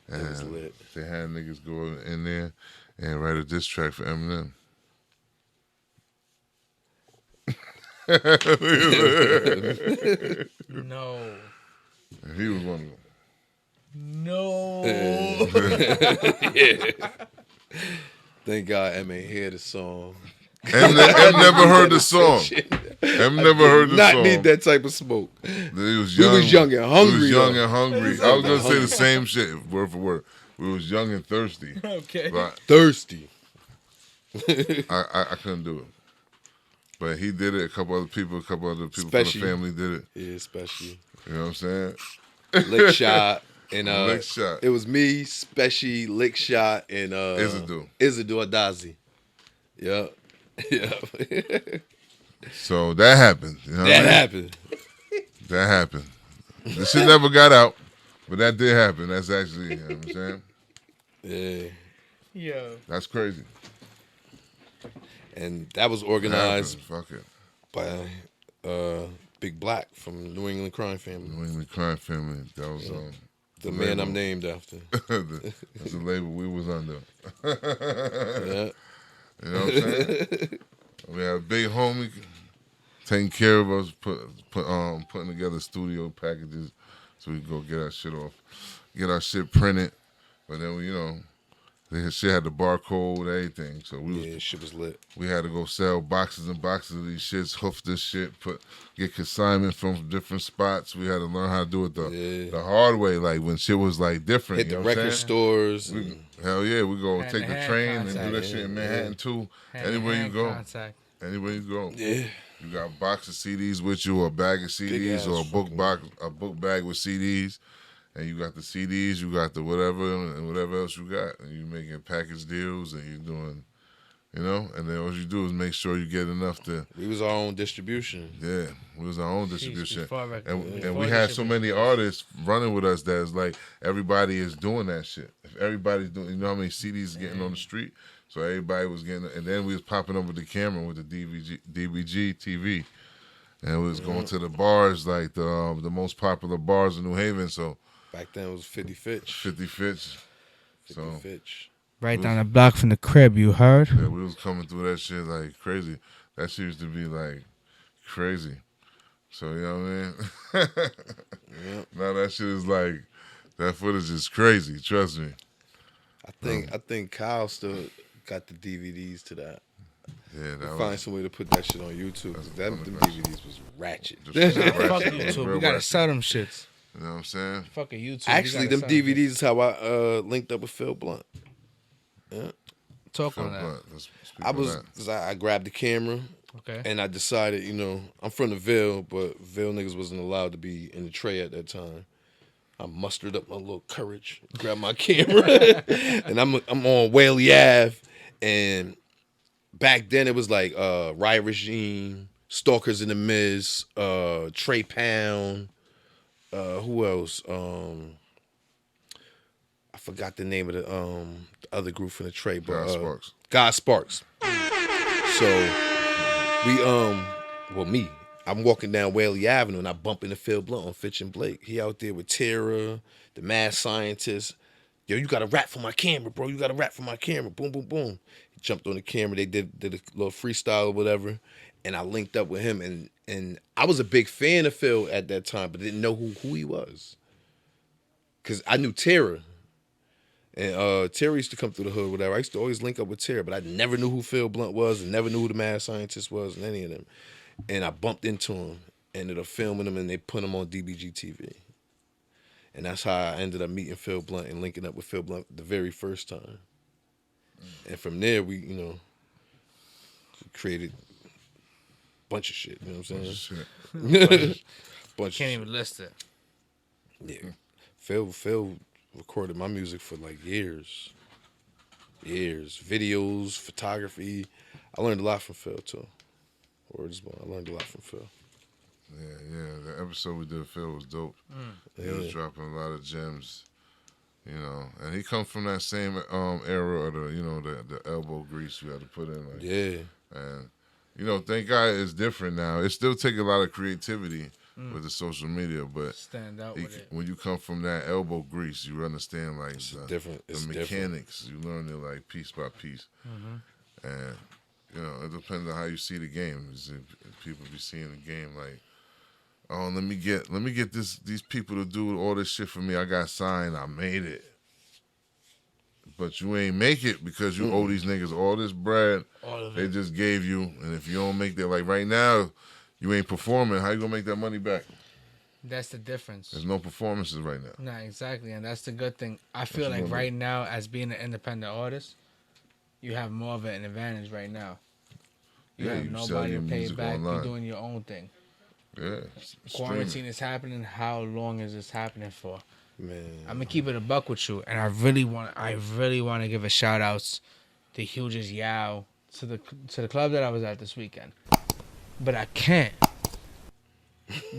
Speaker 2: And
Speaker 4: was lit.
Speaker 2: they had niggas go in there and write a diss track for Eminem.
Speaker 3: No.
Speaker 2: And he was one of them.
Speaker 3: No.
Speaker 4: Thank God M ain't hear the song.
Speaker 2: Em never heard the song. Em never heard the
Speaker 4: Not
Speaker 2: song.
Speaker 4: need that type of smoke.
Speaker 2: He was
Speaker 4: We
Speaker 2: young.
Speaker 4: was young and hungry,
Speaker 2: We was young
Speaker 4: though.
Speaker 2: and hungry. I was gonna say the same shit, word for word. We was young and thirsty.
Speaker 3: Okay.
Speaker 2: But
Speaker 4: Thirsty.
Speaker 2: I couldn't do it. But he did it. A couple other people from
Speaker 4: Especially-
Speaker 2: the family did it.
Speaker 4: Yeah, especially.
Speaker 2: You know what I'm saying?
Speaker 4: Lick Shot. And
Speaker 2: Lick Shot.
Speaker 4: It was me, Special, Lick Shot, and
Speaker 2: Izzadoo
Speaker 4: Adazi. Yep. Yep.
Speaker 2: So that happened. You know what I
Speaker 4: That
Speaker 2: mean?
Speaker 4: happened.
Speaker 2: That happened. The shit never got out, but that did happen. That's actually, you know what I'm saying?
Speaker 4: Yeah.
Speaker 3: Yo.
Speaker 2: That's crazy.
Speaker 4: And that was
Speaker 2: That
Speaker 4: organized
Speaker 2: happened. Fuck it.
Speaker 4: by Big Black from New England Crime Family.
Speaker 2: New England Crime Family. That was
Speaker 4: The man I'm named after.
Speaker 2: That's the label we was under.
Speaker 4: Yeah.
Speaker 2: You know what I'm saying? We have a big homie taking care of us, putting together studio packages so we can go get our shit off, get our shit printed. But then the shit had the barcode, everything. So
Speaker 4: shit was lit.
Speaker 2: We had to go sell boxes and boxes of these shits, hoof this shit, get consignment from different spots. We had to learn how to do it the hard way, like when shit was like different.
Speaker 4: Hit the record stores.
Speaker 2: Hell yeah, we go take the train
Speaker 3: contact,
Speaker 2: and do that shit in Manhattan too. Anywhere you go. Anywhere you go.
Speaker 4: Yeah.
Speaker 2: You got a box of CDs with you, or a bag of CDs, or a book bag with CDs. And you got the CDs, you got the whatever, and whatever else you got. And you making package deals, and you doing, and then all you do is make sure you get enough to.
Speaker 4: We was our own distribution.
Speaker 2: Yeah, we was our own distribution. And we
Speaker 3: Before
Speaker 2: had so many artists running with us that it's like everybody is doing that shit. If everybody's doing, you know how many CDs getting on the street? So everybody was getting, and then we was popping up with the camera with the DVG TV. And it was going to the bars, like the most popular bars in New Haven, so.
Speaker 4: Back then it was 50 Fitch.
Speaker 2: 50 Fitch.
Speaker 3: Right down the block from the crib, you heard?
Speaker 2: Yeah, we was coming through that shit like crazy. That shit used to be like crazy. So, you know what I mean?
Speaker 4: Yep.
Speaker 2: Now that shit is like, that footage is crazy, trust me.
Speaker 4: I think Kyle still got the DVDs to that.
Speaker 2: Yeah, that
Speaker 4: Find some way to put that shit on YouTube. Them DVDs was ratchet.
Speaker 3: Fuck YouTube. We gotta sell them shits.
Speaker 2: You know what I'm saying?
Speaker 3: Fucking YouTube.
Speaker 4: Actually, them DVDs is how I linked up with Phil Blunt. Yeah.
Speaker 3: Talk on that.
Speaker 4: I grabbed the camera.
Speaker 3: Okay.
Speaker 4: And I decided, I'm from the Ville, but Ville niggas wasn't allowed to be in the tray at that time. I mustered up my little courage, grabbed my camera, and I'm on Whaley Ave, and back then it was like Riot Regime, Stalkers in the Miz, Trey Pound. Who else? I forgot the name of the other group from the Trey, but Gawd Sparks. So I'm walking down Whaley Avenue and I bump into Phil Blunt on Fitch and Blake. He out there with Tara, the mad scientist. Yo, you got to rap for my camera, bro. You got to rap for my camera. Boom, boom, boom. He jumped on the camera. They did a little freestyle or whatever. And I linked up with him, and I was a big fan of Phil at that time, but didn't know who he was. Because I knew Tara. And Tara used to come through the hood, whatever. I used to always link up with Tara, but I never knew who Phil Blunt was and never knew who the mad scientist was and any of them. And I bumped into him, ended up filming him, and they put him on DBG TV. And that's how I ended up meeting Phil Blunt and linking up with Phil Blunt the very first time. And from there, we, created bunch of shit, you know what I'm saying? Bunch
Speaker 3: Can't even list it.
Speaker 4: Yeah. Phil recorded my music for like years. Videos, photography. I learned a lot from Phil too. I learned a lot from Phil.
Speaker 2: Yeah. The episode we did with Phil was dope. He was dropping a lot of gems, and he comes from that same era of the elbow grease we had to put in. Like,
Speaker 4: yeah.
Speaker 2: And thank God it's different now. It still takes a lot of creativity with the social media, but
Speaker 3: stand out with it.
Speaker 2: When you come from that elbow grease, you understand like
Speaker 4: the
Speaker 2: mechanics. You learn it like piece by piece, and it depends on how you see the game. People be seeing the game like, oh, let me get these people to do all this shit for me. I got signed. I made it. But you ain't make it because you owe these niggas all this bread they just gave you. And if you don't make that, like right now, you ain't performing. How you gonna make that money back?
Speaker 3: That's the difference.
Speaker 2: There's no performances right now.
Speaker 3: Nah, exactly. And that's the good thing. I feel like right now, as being an independent artist, you have more of an advantage right now. You have nobody to pay back. Online. You're doing your own thing.
Speaker 2: Yeah.
Speaker 3: Quarantine is happening. How long is this happening for?
Speaker 4: Man,
Speaker 3: I'm gonna keep it a buck with you, and I really want to give a shout outs to hugest Yaoo to the club that I was at this weekend, but I can't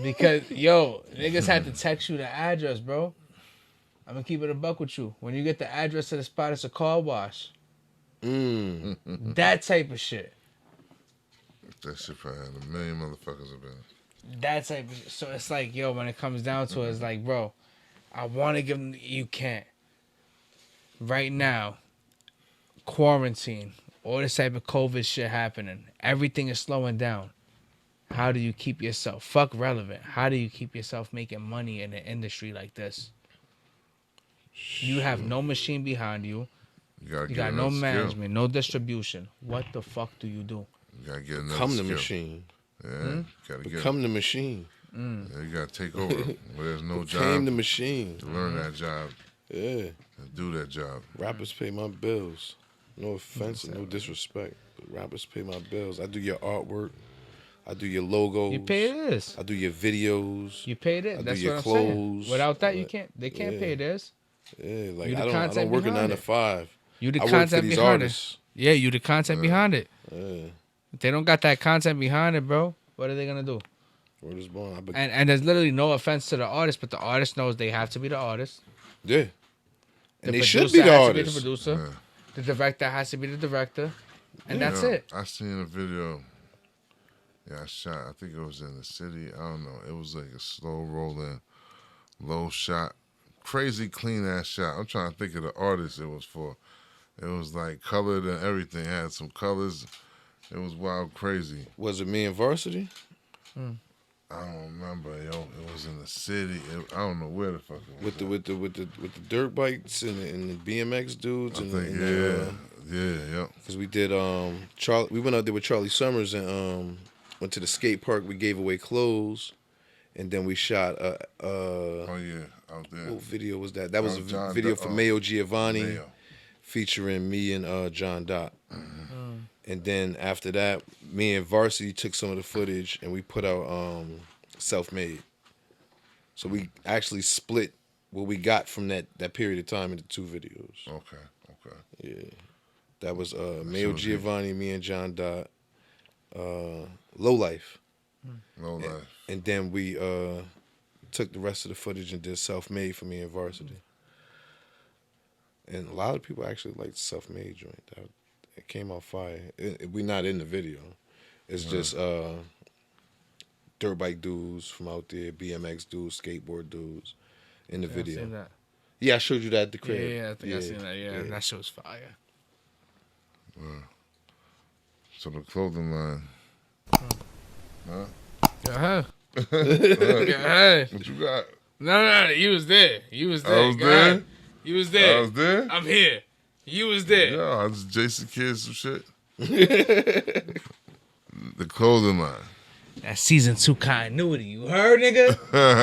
Speaker 3: because niggas had to text you the address, bro. I'm gonna keep it a buck with you. When you get the address to the spot, it's a car wash. That type of shit.
Speaker 2: That shit probably had a million motherfuckers have been.
Speaker 3: That type of shit. So it's like, when it comes down to it, it's like, bro, I want to give them. You can't. Right now, quarantine, all this type of COVID shit happening. Everything is slowing down. How do you keep yourself relevant? How do you keep yourself making money in an industry like this? You have no machine behind you. You got no management, no distribution. What the fuck do you do?
Speaker 2: You gotta get another
Speaker 4: Become the
Speaker 2: skill.
Speaker 4: machine.
Speaker 2: Yeah, gotta
Speaker 4: Become the machine.
Speaker 2: Yeah, you gotta take over where there's no job.
Speaker 4: Became the machine.
Speaker 2: To learn that job.
Speaker 4: Yeah.
Speaker 2: And do that job.
Speaker 4: Rappers pay my bills. No offense and no disrespect, but rappers pay my bills. I do your artwork. I do your logos.
Speaker 3: You pay this.
Speaker 4: I do your videos.
Speaker 3: You pay this.
Speaker 4: I do
Speaker 3: That's
Speaker 4: your
Speaker 3: what I'm
Speaker 4: clothes.
Speaker 3: saying. Without that, you can't. They can't pay this.
Speaker 4: Yeah, like
Speaker 3: You the
Speaker 4: I don't
Speaker 3: content
Speaker 4: work a
Speaker 3: behind
Speaker 4: 9 to 5.
Speaker 3: You the
Speaker 4: I work
Speaker 3: content
Speaker 4: for these
Speaker 3: behind
Speaker 4: artists.
Speaker 3: it. Yeah, you the content behind it.
Speaker 4: Yeah.
Speaker 3: If they don't got that content behind it, bro, what are they gonna do?
Speaker 4: Word is born.
Speaker 3: And there's literally no offense to the artist, but the artist knows they have to be the artist.
Speaker 4: Yeah.
Speaker 3: The
Speaker 4: And they should be the
Speaker 3: producer has to
Speaker 4: artist.
Speaker 3: be the producer.
Speaker 2: Yeah.
Speaker 3: The director has to be the director. And that's
Speaker 2: Yeah,
Speaker 3: it.
Speaker 2: I seen a video. Yeah, I shot. I think it was in the city. I don't know. It was like a slow rolling, low shot, crazy clean ass shot. I'm trying to think of the artist it was for. It was like colored and everything. It had some colors. It was wild, crazy.
Speaker 4: Was it me and Varsity?
Speaker 2: I don't remember, yo. It was in the city. I don't know where the fuck it was.
Speaker 4: With the dirt bikes and the BMX dudes
Speaker 2: I
Speaker 4: and
Speaker 2: think, yeah.
Speaker 4: Because we did we went out there with Charlie Summers and went to the skate park. We gave away clothes, and then we shot
Speaker 2: Oh yeah, out there.
Speaker 4: what video was that? That was a
Speaker 2: John
Speaker 4: video
Speaker 2: Dot-
Speaker 4: for Mayo Giovanni
Speaker 2: Mayo.
Speaker 4: featuring me and John Dot. And then after that, me and Varsity took some of the footage and we put out Self-Made. So we actually split what we got from that period of time into 2 videos.
Speaker 2: Okay.
Speaker 4: Yeah. That was Mayo
Speaker 2: was
Speaker 4: Giovanni, me and John Dot, Low Life.
Speaker 2: No life.
Speaker 4: And then we took the rest of the footage and did Self-Made for me and Varsity. And a lot of people actually liked the Self-Made joint. It came out fire. We not in the video. It's just dirt bike dudes from out there, BMX dudes, skateboard dudes in the video.
Speaker 3: I've seen that.
Speaker 4: Yeah, I showed you that at the crib.
Speaker 3: Yeah, I think I seen that. Yeah, that shit was fire.
Speaker 2: So the clothing line. Huh?
Speaker 3: Go ahead. Go ahead.
Speaker 2: What you got?
Speaker 3: No, you was there. You was there.
Speaker 2: I was
Speaker 3: Go
Speaker 2: there?
Speaker 3: ahead. You was there.
Speaker 2: I was there?
Speaker 3: I'm here. You was there.
Speaker 2: Yeah, I just Jason Kidd some shit. The clothing line.
Speaker 3: That season 2 continuity. You heard, nigga?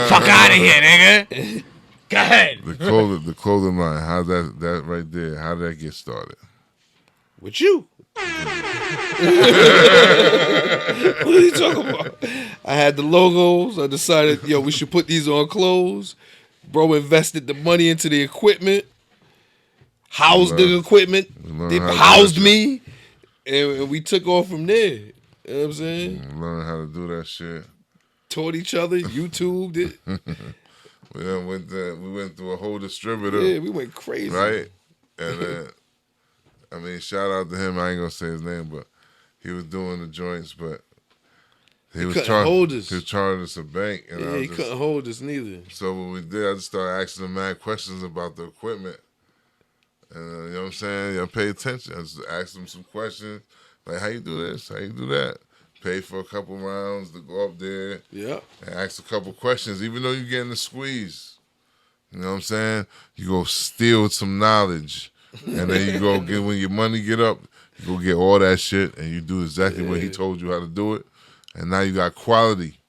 Speaker 3: Fuck out of here, nigga. Go ahead.
Speaker 2: The clothing line. How that right there? How did that get started?
Speaker 4: With you. What are you talking about? I had the logos. I decided, we should put these on clothes. Bro invested the money into the equipment. Housed the equipment. They housed me. And we took off from there. You know what I'm saying?
Speaker 2: Learn how to do that shit.
Speaker 4: Taught each other. YouTubed it.
Speaker 2: We went through a whole distributor.
Speaker 4: Yeah, we went crazy.
Speaker 2: Right? And then, shout out to him. I ain't gonna say his name, but he was doing the joints, but he was
Speaker 4: couldn't hold us.
Speaker 2: He was charging us a bank. And
Speaker 4: Yeah, he couldn't hold us neither.
Speaker 2: So what we did, I just started asking him mad questions about the equipment. And you know what I'm saying? I pay attention. I just asked him some questions. Like, how you do this? How you do that? Pay for a couple rounds to go up there.
Speaker 4: Yeah.
Speaker 2: And ask a couple questions, even though you're getting the squeeze. You know what I'm saying? You go steal some knowledge. And then you go get, when your money get up, you go get all that shit and you do exactly what he told you how to do it. And now you got quality.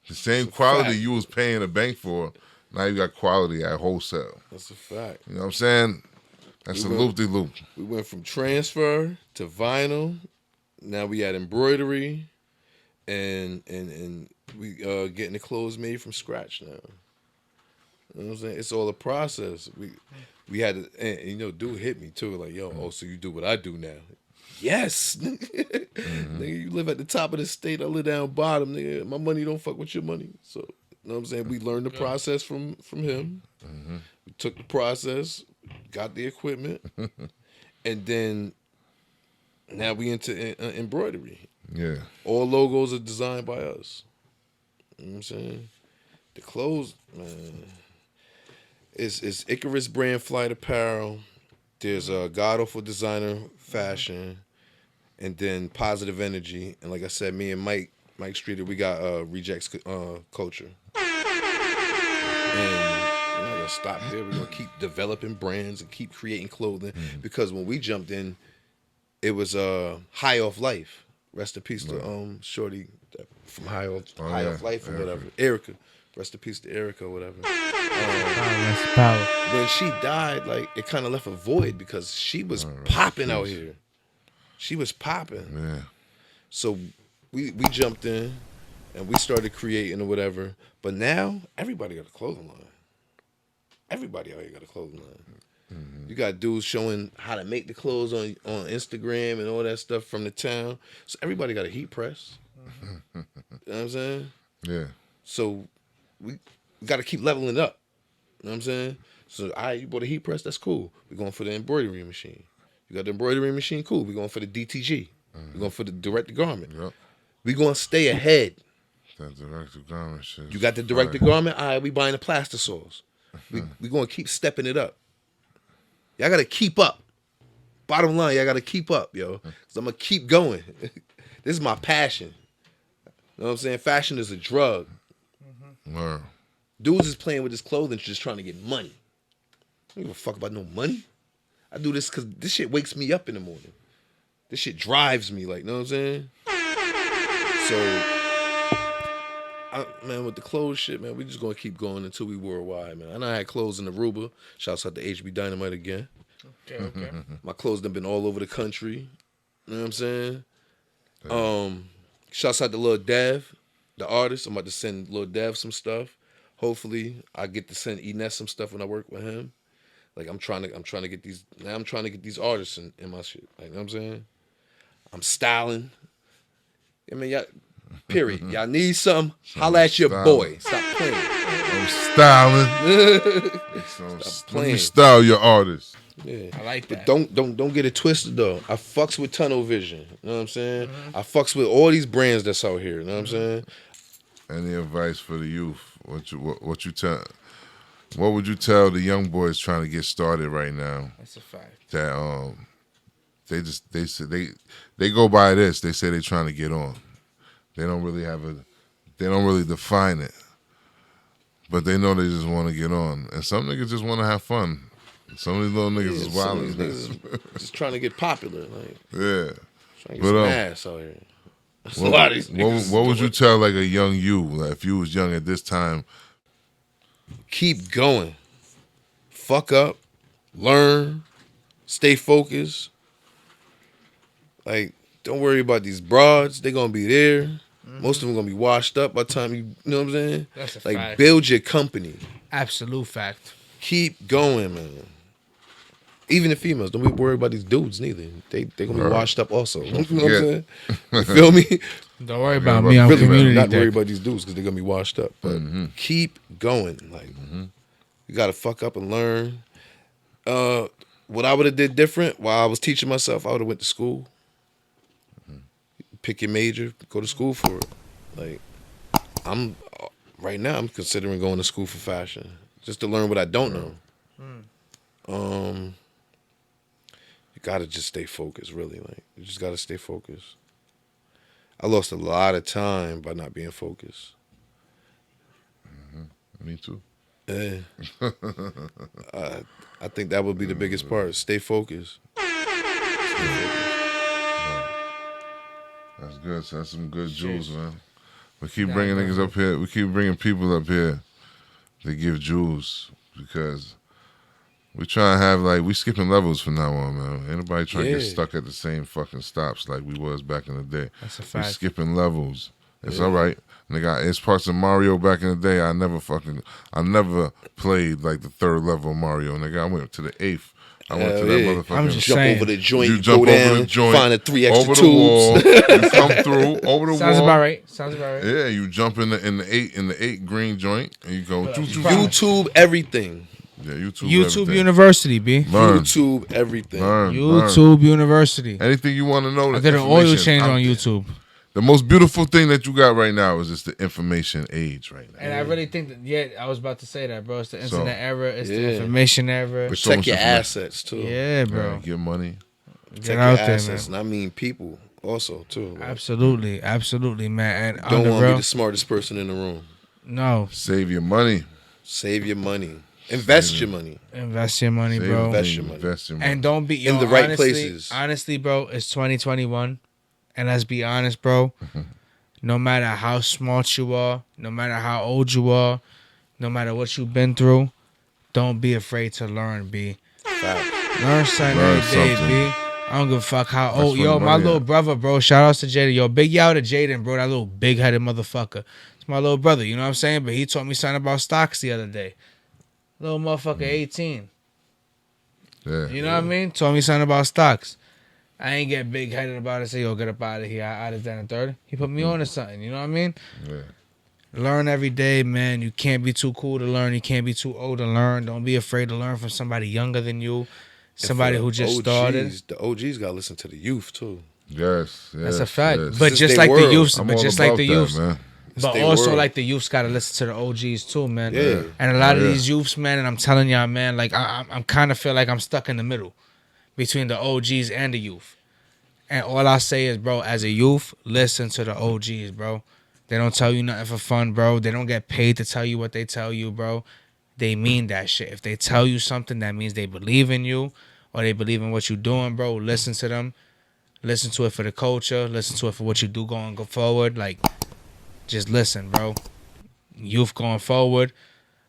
Speaker 2: The same quality
Speaker 4: fact.
Speaker 2: you was paying a bank for, now you got quality at wholesale.
Speaker 4: That's a fact.
Speaker 2: You know what I'm saying? That's a loop-de-loop.
Speaker 4: We went from transfer to vinyl. Now we at embroidery, and we getting the clothes made from scratch now. You know what I'm saying? It's all a process. We had to, and dude hit me too. Like, so you do what I do now? Yes, nigga, you live at the top of the state. I live down bottom, nigga. My money don't fuck with your money. So, you know what I'm saying? We learned the process from him. We took the process, got the equipment, and then now we into embroidery.
Speaker 2: Yeah.
Speaker 4: All logos are designed by us. You know what I'm saying? The clothes, man. It's Icarus brand flight apparel. There's Gawd for designer fashion, and then Positive Energy. And like I said, me and Mike Streeter, we got Rejects Culture. And we're not gonna stop there. We're gonna keep developing brands and keep creating clothing because when we jumped in, it was High Off Life. Rest in peace to Shorty from High Off Life or whatever. Erica. Rest in peace to Erica or whatever. When she died, like it kind of left a void because she was popping out here. She was popping.
Speaker 2: Yeah.
Speaker 4: So we jumped in and we started creating or whatever. But now everybody got a clothing line. Everybody out here got a clothing line. Mm-hmm. You got dudes showing how to make the clothes on Instagram and all that stuff from the town. So everybody got a heat press. You know what I'm saying?
Speaker 2: Yeah.
Speaker 4: So we got to keep leveling up. You know what I'm saying? So, you bought a heat press, that's cool. We're going for the embroidery machine. You got the embroidery machine, cool. We're going for the DTG. We're going for the direct to garment.
Speaker 2: Yep.
Speaker 4: We're going to stay ahead.
Speaker 2: That direct to garment shit.
Speaker 4: You got the direct to garment? All right, we buying the plaster saws. We're going to keep stepping it up. Y'all got to keep up. Bottom line, y'all got to keep up, yo. Because I'm going to keep going. This is my passion. You know what I'm saying? Fashion is a drug.
Speaker 2: Wow.
Speaker 4: Dudes is playing with his clothing just trying to get money. I don't give a fuck about no money. I do this because this shit wakes me up in the morning. This shit drives me, like, you know what I'm saying? So, man, with the clothes shit, man, we just gonna keep going until we worldwide, man. I know I had clothes in Aruba. Shouts out to HB Dynamite again.
Speaker 3: Okay.
Speaker 4: My clothes done been all over the country. You know what I'm saying? Shouts out to Lil Dev, the artist. I'm about to send Lil Dev some stuff. Hopefully, I get to send Ines some stuff when I work with him. Like I'm trying to get these artists in my shit. Like, you know what I'm saying? I'm styling. I mean, y'all, period. Y'all need something? Holla at your boy. Stop playing.
Speaker 2: I'm styling.
Speaker 4: Stop
Speaker 2: Let me
Speaker 4: playing.
Speaker 2: style your artist.
Speaker 4: Yeah.
Speaker 3: I like that.
Speaker 4: But don't get it twisted though. I fucks with Tunnel Vision. You know what I'm saying? I fucks with all these brands that's out here. You know what I'm saying?
Speaker 2: Any advice for the youth? What would you tell the young boys trying to get started right now?
Speaker 3: That's a fact.
Speaker 2: That they go by this. They say they're trying to get on. They don't really define it. But they know they just want to get on. And some niggas just want to have fun. Some of these little niggas is wild.
Speaker 4: Just trying to get popular. Like,
Speaker 2: yeah.
Speaker 4: trying to get some ass out here.
Speaker 2: What would you tell like a young you, like if you was young at this time?
Speaker 4: Keep going. Fuck up. Learn. Stay focused. Like, don't worry about these broads. They're going to be there. Most of them going to be washed up by the time you know what I'm saying?
Speaker 3: That's a
Speaker 4: like,
Speaker 3: fact.
Speaker 4: build your company.
Speaker 3: Absolute fact.
Speaker 4: Keep going, man. Even the females, don't be worried about these dudes neither. They gonna be washed up also. You know what I'm saying? You feel me?
Speaker 3: Don't worry about me. I'm community
Speaker 4: not
Speaker 3: deck.
Speaker 4: worry about these dudes because they're gonna be washed up. But keep going. Like you gotta fuck up and learn. What I would have did different while I was teaching myself, I would have went to school. Pick your major, go to school for it. Like right now, I'm considering going to school for fashion just to learn what I don't know. You gotta just stay focused, really. Like you just gotta stay focused. I lost a lot of time by not being focused.
Speaker 2: Me too.
Speaker 4: Yeah. I think that would be the biggest part. Stay focused.
Speaker 2: That's good. So that's some good jewels, man. We keep bringing niggas up here. We keep bringing people up here to give jewels because we try to have we skipping levels from now on, man. Ain't nobody trying to get stuck at the same fucking stops like we was back in the day.
Speaker 3: That's a fact.
Speaker 2: We skipping levels. It's all right. Nigga, it's parts of Mario back in the day. I never played like the third level of Mario. Nigga, I went to the 8th. I went to that motherfucker.
Speaker 3: I'm just
Speaker 4: jump
Speaker 3: saying.
Speaker 4: over the joint,
Speaker 2: You jump
Speaker 4: go
Speaker 2: over
Speaker 4: down,
Speaker 2: the joint,
Speaker 4: find the 3 extra
Speaker 2: over
Speaker 4: tubes.
Speaker 2: the wall, you come through over the
Speaker 3: Sounds
Speaker 2: wall.
Speaker 3: about right. Sounds about right.
Speaker 2: Yeah, you jump in the 8 green joint and you go
Speaker 4: YouTube everything.
Speaker 2: Yeah, YouTube everything.
Speaker 3: University, B.
Speaker 2: Learn.
Speaker 4: YouTube everything.
Speaker 2: Learn.
Speaker 3: YouTube University.
Speaker 2: Anything you want to know.
Speaker 3: I did an oil
Speaker 2: information
Speaker 3: change
Speaker 2: out
Speaker 3: on
Speaker 2: there.
Speaker 3: YouTube.
Speaker 2: The most beautiful thing that you got right now is just the information age right now.
Speaker 3: And I really think that, I was about to say that, bro. It's the internet era. It's the
Speaker 4: yeah.
Speaker 3: information era.
Speaker 4: Protect your assets too.
Speaker 3: Yeah, bro.
Speaker 2: Get money.
Speaker 4: Protect
Speaker 3: Get
Speaker 4: your
Speaker 3: out there,
Speaker 4: assets,
Speaker 3: man.
Speaker 4: and I mean people also too. Like,
Speaker 3: Absolutely, man. And
Speaker 4: don't want to be
Speaker 3: real,
Speaker 4: the smartest person in the room.
Speaker 3: no.
Speaker 2: Save your money.
Speaker 4: Save your money. Invest your money.
Speaker 3: Invest your money,
Speaker 2: Save
Speaker 3: bro.
Speaker 4: Invest your money.
Speaker 2: Invest your money.
Speaker 3: And don't be
Speaker 4: In the right places.
Speaker 3: Honestly, bro, it's 2021, and let's be honest, bro. No matter how smart you are, no matter how old you are, no matter what you've been through, don't be afraid to learn, B.
Speaker 4: Fact.
Speaker 3: Learn something
Speaker 2: Learn
Speaker 3: every day,
Speaker 2: something.
Speaker 3: B. I don't give a fuck how
Speaker 2: That's
Speaker 3: old.
Speaker 2: where
Speaker 3: Yo,
Speaker 2: the
Speaker 3: my
Speaker 2: money
Speaker 3: little
Speaker 2: at.
Speaker 3: brother, bro. Shout outs to Jaden. Yo, big Yaoo to Jaden, bro. That little big-headed motherfucker. It's my little brother, you know what I'm saying? But he taught me something about stocks the other day. Little motherfucker, 18.
Speaker 2: Yeah.
Speaker 3: You know what I mean? Told me something about stocks. I ain't get big headed about it. Say, yo, get up out of here. I did that and third. He put me on to something. You know what I mean?
Speaker 2: Yeah.
Speaker 3: Learn every day, man. You can't be too cool to learn. You can't be too old to learn. Don't be afraid to learn from somebody younger than you. Somebody who just started.
Speaker 4: The OGs got to listen to the youth too.
Speaker 2: Yes.
Speaker 3: That's a fact.
Speaker 2: Yes.
Speaker 3: But
Speaker 4: This
Speaker 3: just
Speaker 4: is
Speaker 3: like
Speaker 4: they
Speaker 3: the
Speaker 4: world.
Speaker 3: youths,
Speaker 2: I'm
Speaker 3: but
Speaker 2: all
Speaker 3: just like
Speaker 2: about
Speaker 3: the
Speaker 2: that,
Speaker 3: youths.
Speaker 2: man.
Speaker 3: But
Speaker 4: their
Speaker 3: also
Speaker 4: world.
Speaker 3: like the youths gotta listen to the OGs too, man.
Speaker 4: Yeah.
Speaker 3: And a lot of
Speaker 2: Yeah.
Speaker 3: these youths, man, and I'm telling y'all, man, like I'm kind of feel like I'm stuck in the middle between the OGs and the youth. And all I say is, bro, as a youth, listen to the OGs, bro. They don't tell you nothing for fun, bro. They don't get paid to tell you what they tell you, bro. They mean that shit. If they tell you something, that means they believe in you or they believe in what you're doing, bro. Listen to them. Listen to it for the culture. Listen to it for what you do going forward. Like, just listen, bro. Youth going forward.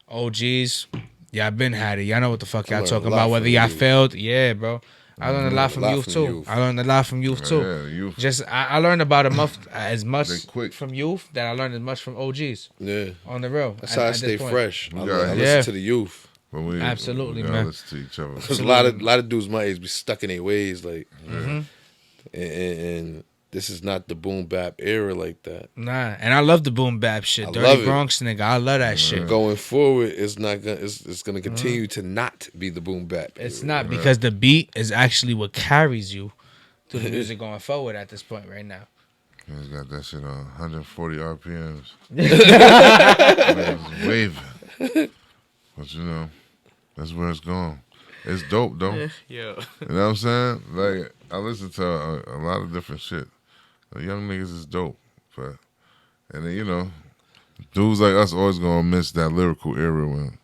Speaker 3: OGs, y'all been had it. Y'all know what the fuck y'all
Speaker 4: learned
Speaker 3: talking
Speaker 4: a lot
Speaker 3: about. Whether
Speaker 4: from
Speaker 3: y'all
Speaker 4: youth.
Speaker 3: failed, yeah, bro. I learned a lot from youth too.
Speaker 4: youth.
Speaker 3: I learned a lot from youth too.
Speaker 2: Yeah, youth.
Speaker 3: Just I learned about as much
Speaker 2: They quick.
Speaker 3: from youth that I learned as much from OGs
Speaker 4: Yeah.
Speaker 3: on the real.
Speaker 4: That's how I
Speaker 3: at
Speaker 4: stay
Speaker 3: this point.
Speaker 4: fresh. I
Speaker 2: gotta-
Speaker 4: listen
Speaker 3: Yeah.
Speaker 4: to the youth.
Speaker 2: But we,
Speaker 3: Absolutely,
Speaker 2: we gotta
Speaker 3: man.
Speaker 2: listen to each other.
Speaker 4: Because a lot of dudes my age be stuck in their ways, like,
Speaker 3: Mm-hmm.
Speaker 4: and this is not the boom bap era like that.
Speaker 3: Nah, and I love the boom bap shit.
Speaker 4: I
Speaker 3: Dirty
Speaker 4: love it.
Speaker 3: Bronx nigga, I love that shit.
Speaker 4: Going forward, it's not gonna. It's gonna continue to not be the boom bap.
Speaker 3: It's
Speaker 4: era.
Speaker 3: not because the beat is actually what carries you through the music going forward at this point right now.
Speaker 2: He's got that shit on 140 RPMs. It's waving. But you know, that's where it's going. It's dope though.
Speaker 3: Yeah.
Speaker 2: You know what I'm saying? Like, I listen to a lot of different shit. The young niggas is dope. But, and then, you know, dudes like us always gonna miss that lyrical era when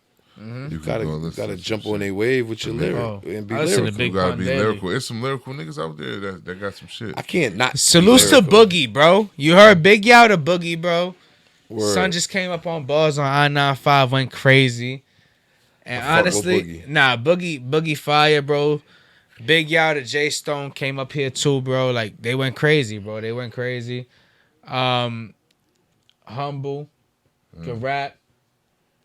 Speaker 2: you
Speaker 4: Gotta
Speaker 2: can go listen
Speaker 4: gotta
Speaker 2: to
Speaker 4: jump
Speaker 2: some
Speaker 4: on
Speaker 2: shit.
Speaker 4: their wave with your lyric
Speaker 3: Oh,
Speaker 4: and be
Speaker 3: I listen to
Speaker 4: lyrical.
Speaker 3: Big
Speaker 2: You gotta
Speaker 3: Pun
Speaker 2: be
Speaker 3: Daily.
Speaker 2: lyrical. There's some lyrical niggas out there that got some shit.
Speaker 4: I can't not. be
Speaker 3: Salutes to
Speaker 4: lyrical.
Speaker 3: Boogie, bro. You heard Big Yaoo to Boogie, bro.
Speaker 4: Word.
Speaker 3: Son just came up on bars on I-95, went crazy. And
Speaker 4: I fuck with
Speaker 3: honestly,
Speaker 4: Boogie.
Speaker 3: Boogie fire, bro. Big Yaoo to J Stone came up here too, bro. Like, they went crazy, bro. They went crazy. Humble, could rap,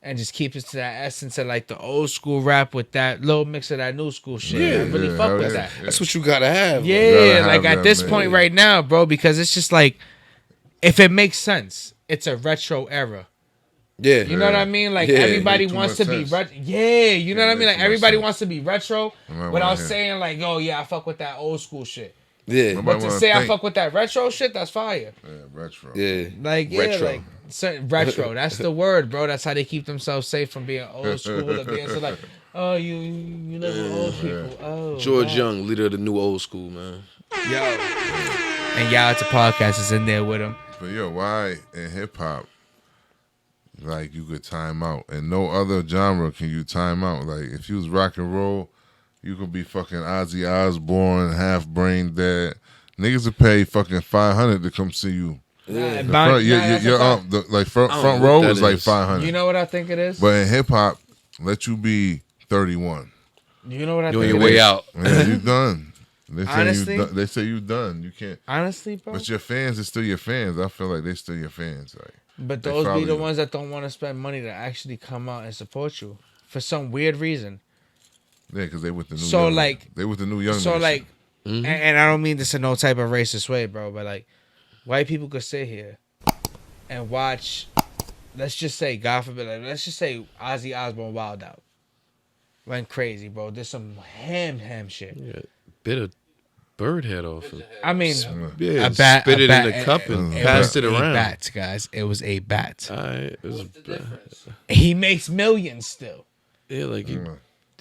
Speaker 3: and just keep it to that essence of like the old school rap with that little mix of that new school shit.
Speaker 4: Yeah,
Speaker 3: I really
Speaker 2: yeah,
Speaker 3: fuck
Speaker 2: hell
Speaker 3: with
Speaker 2: yeah.
Speaker 3: that.
Speaker 4: That's what you gotta have.
Speaker 3: Yeah,
Speaker 2: gotta
Speaker 3: like
Speaker 2: have
Speaker 3: at
Speaker 2: that,
Speaker 3: this
Speaker 2: man.
Speaker 3: point right now, bro, because it's just like, if it makes sense, it's a retro era.
Speaker 4: Yeah.
Speaker 3: You know what I mean? Like,
Speaker 4: Yeah,
Speaker 3: everybody
Speaker 2: make too
Speaker 3: wants to
Speaker 2: much
Speaker 3: be
Speaker 2: sense.
Speaker 3: retro. Yeah, you know what I
Speaker 2: make
Speaker 3: mean? Like,
Speaker 2: too much
Speaker 3: everybody
Speaker 2: sense.
Speaker 3: wants to be retro
Speaker 2: Nobody
Speaker 3: without
Speaker 2: wanna hear.
Speaker 3: saying like, yo, yeah, I fuck with that old school shit.
Speaker 4: Yeah.
Speaker 2: Nobody
Speaker 3: But to
Speaker 2: wanna
Speaker 3: say I
Speaker 2: think.
Speaker 3: fuck with that retro shit, that's fire.
Speaker 2: Yeah, retro.
Speaker 4: Yeah.
Speaker 3: Like, yeah,
Speaker 4: Retro.
Speaker 3: like retro. That's the word, bro. That's how they keep themselves safe from being old school or being so like, oh, you live with old people. Oh,
Speaker 4: George
Speaker 3: wow.
Speaker 4: Young, leader of the new old school, man.
Speaker 3: Yo. And YaooItzAPodcast is in there with him.
Speaker 2: But yo, why in hip hop, like, you could time out, and no other genre can you time out? Like, if you was rock and roll, you could be fucking Ozzy Osbourne, half brain dead. Niggas would pay fucking $500 to come see you.
Speaker 3: Yeah.
Speaker 2: The front, front
Speaker 4: know
Speaker 2: row
Speaker 4: what
Speaker 2: is
Speaker 4: that
Speaker 2: like
Speaker 4: is.
Speaker 2: $500.
Speaker 3: You know what I think it is?
Speaker 2: But in hip hop, let you be 31.
Speaker 3: You know what I
Speaker 4: You on
Speaker 3: think
Speaker 4: your
Speaker 3: it
Speaker 4: way
Speaker 3: is?
Speaker 4: out.
Speaker 2: Yeah, you done. They say
Speaker 3: Honestly?
Speaker 2: you done. They say you done. You can't.
Speaker 3: Honestly, bro.
Speaker 2: But your fans is still your fans. I feel like they still your fans. Like,
Speaker 3: But
Speaker 2: They
Speaker 3: those
Speaker 2: follow
Speaker 3: be the
Speaker 2: you.
Speaker 3: ones that don't want to spend money to actually come out and support you for some weird reason.
Speaker 2: yeah, because they with the new.
Speaker 3: So,
Speaker 2: young,
Speaker 3: like-
Speaker 2: they with the new young.
Speaker 3: So
Speaker 2: niggas.
Speaker 3: like, and I don't mean this in no type of racist way, bro, but like, white people could sit here and watch. Let's just say, God forbid, like, let's just say Ozzy Osbourne Wild Out went crazy, bro. Did some ham shit.
Speaker 4: Yeah. Bit of bird head off him.
Speaker 3: I mean,
Speaker 4: Yeah,
Speaker 3: a bat.
Speaker 4: spit
Speaker 3: a
Speaker 4: it
Speaker 3: bat,
Speaker 4: in the cup and
Speaker 3: it
Speaker 4: passed
Speaker 3: was
Speaker 4: it around.
Speaker 3: A bat, guys. It was a bat.
Speaker 4: It was,
Speaker 3: He makes millions still.
Speaker 4: yeah, like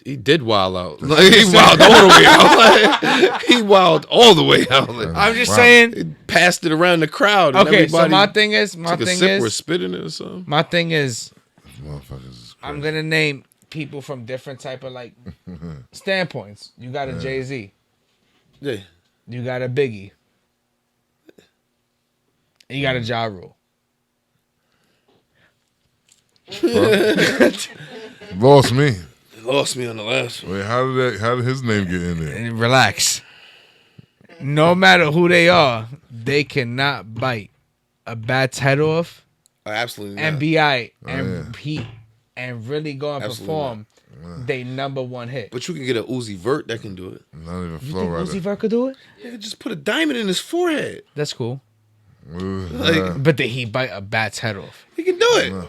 Speaker 4: he did wild out. Like, he wild all the way out. Like, he wild all the way out. Like,
Speaker 3: I'm just saying.
Speaker 4: he passed it around the crowd. And
Speaker 3: Okay, so
Speaker 4: everybody
Speaker 3: my thing is,
Speaker 4: took a sip or spit in it or something.
Speaker 3: my thing is,
Speaker 2: Motherfuckers is crazy.
Speaker 3: I'm gonna name people from different type of like standpoints. You got a Jay-Z.
Speaker 4: Yeah.
Speaker 3: You got a Biggie. And you got a Ja Rule.
Speaker 2: Lost me.
Speaker 4: Lost me on the last one.
Speaker 2: Wait, how did his name get in there?
Speaker 3: And relax. No matter who they are, they cannot bite a bat's head off
Speaker 4: Absolutely
Speaker 3: and
Speaker 4: not.
Speaker 3: be alright and repeat and really go and
Speaker 4: Absolutely
Speaker 3: perform. They number one hit.
Speaker 4: But you can get an Uzi Vert that can do it.
Speaker 2: Not even
Speaker 3: You
Speaker 2: flow
Speaker 3: think
Speaker 2: right
Speaker 3: Uzi Vert could do it?
Speaker 4: Yeah, just put a diamond in his forehead.
Speaker 3: That's cool.
Speaker 4: Like,
Speaker 3: But did he bite a bat's head off?
Speaker 4: he can do it.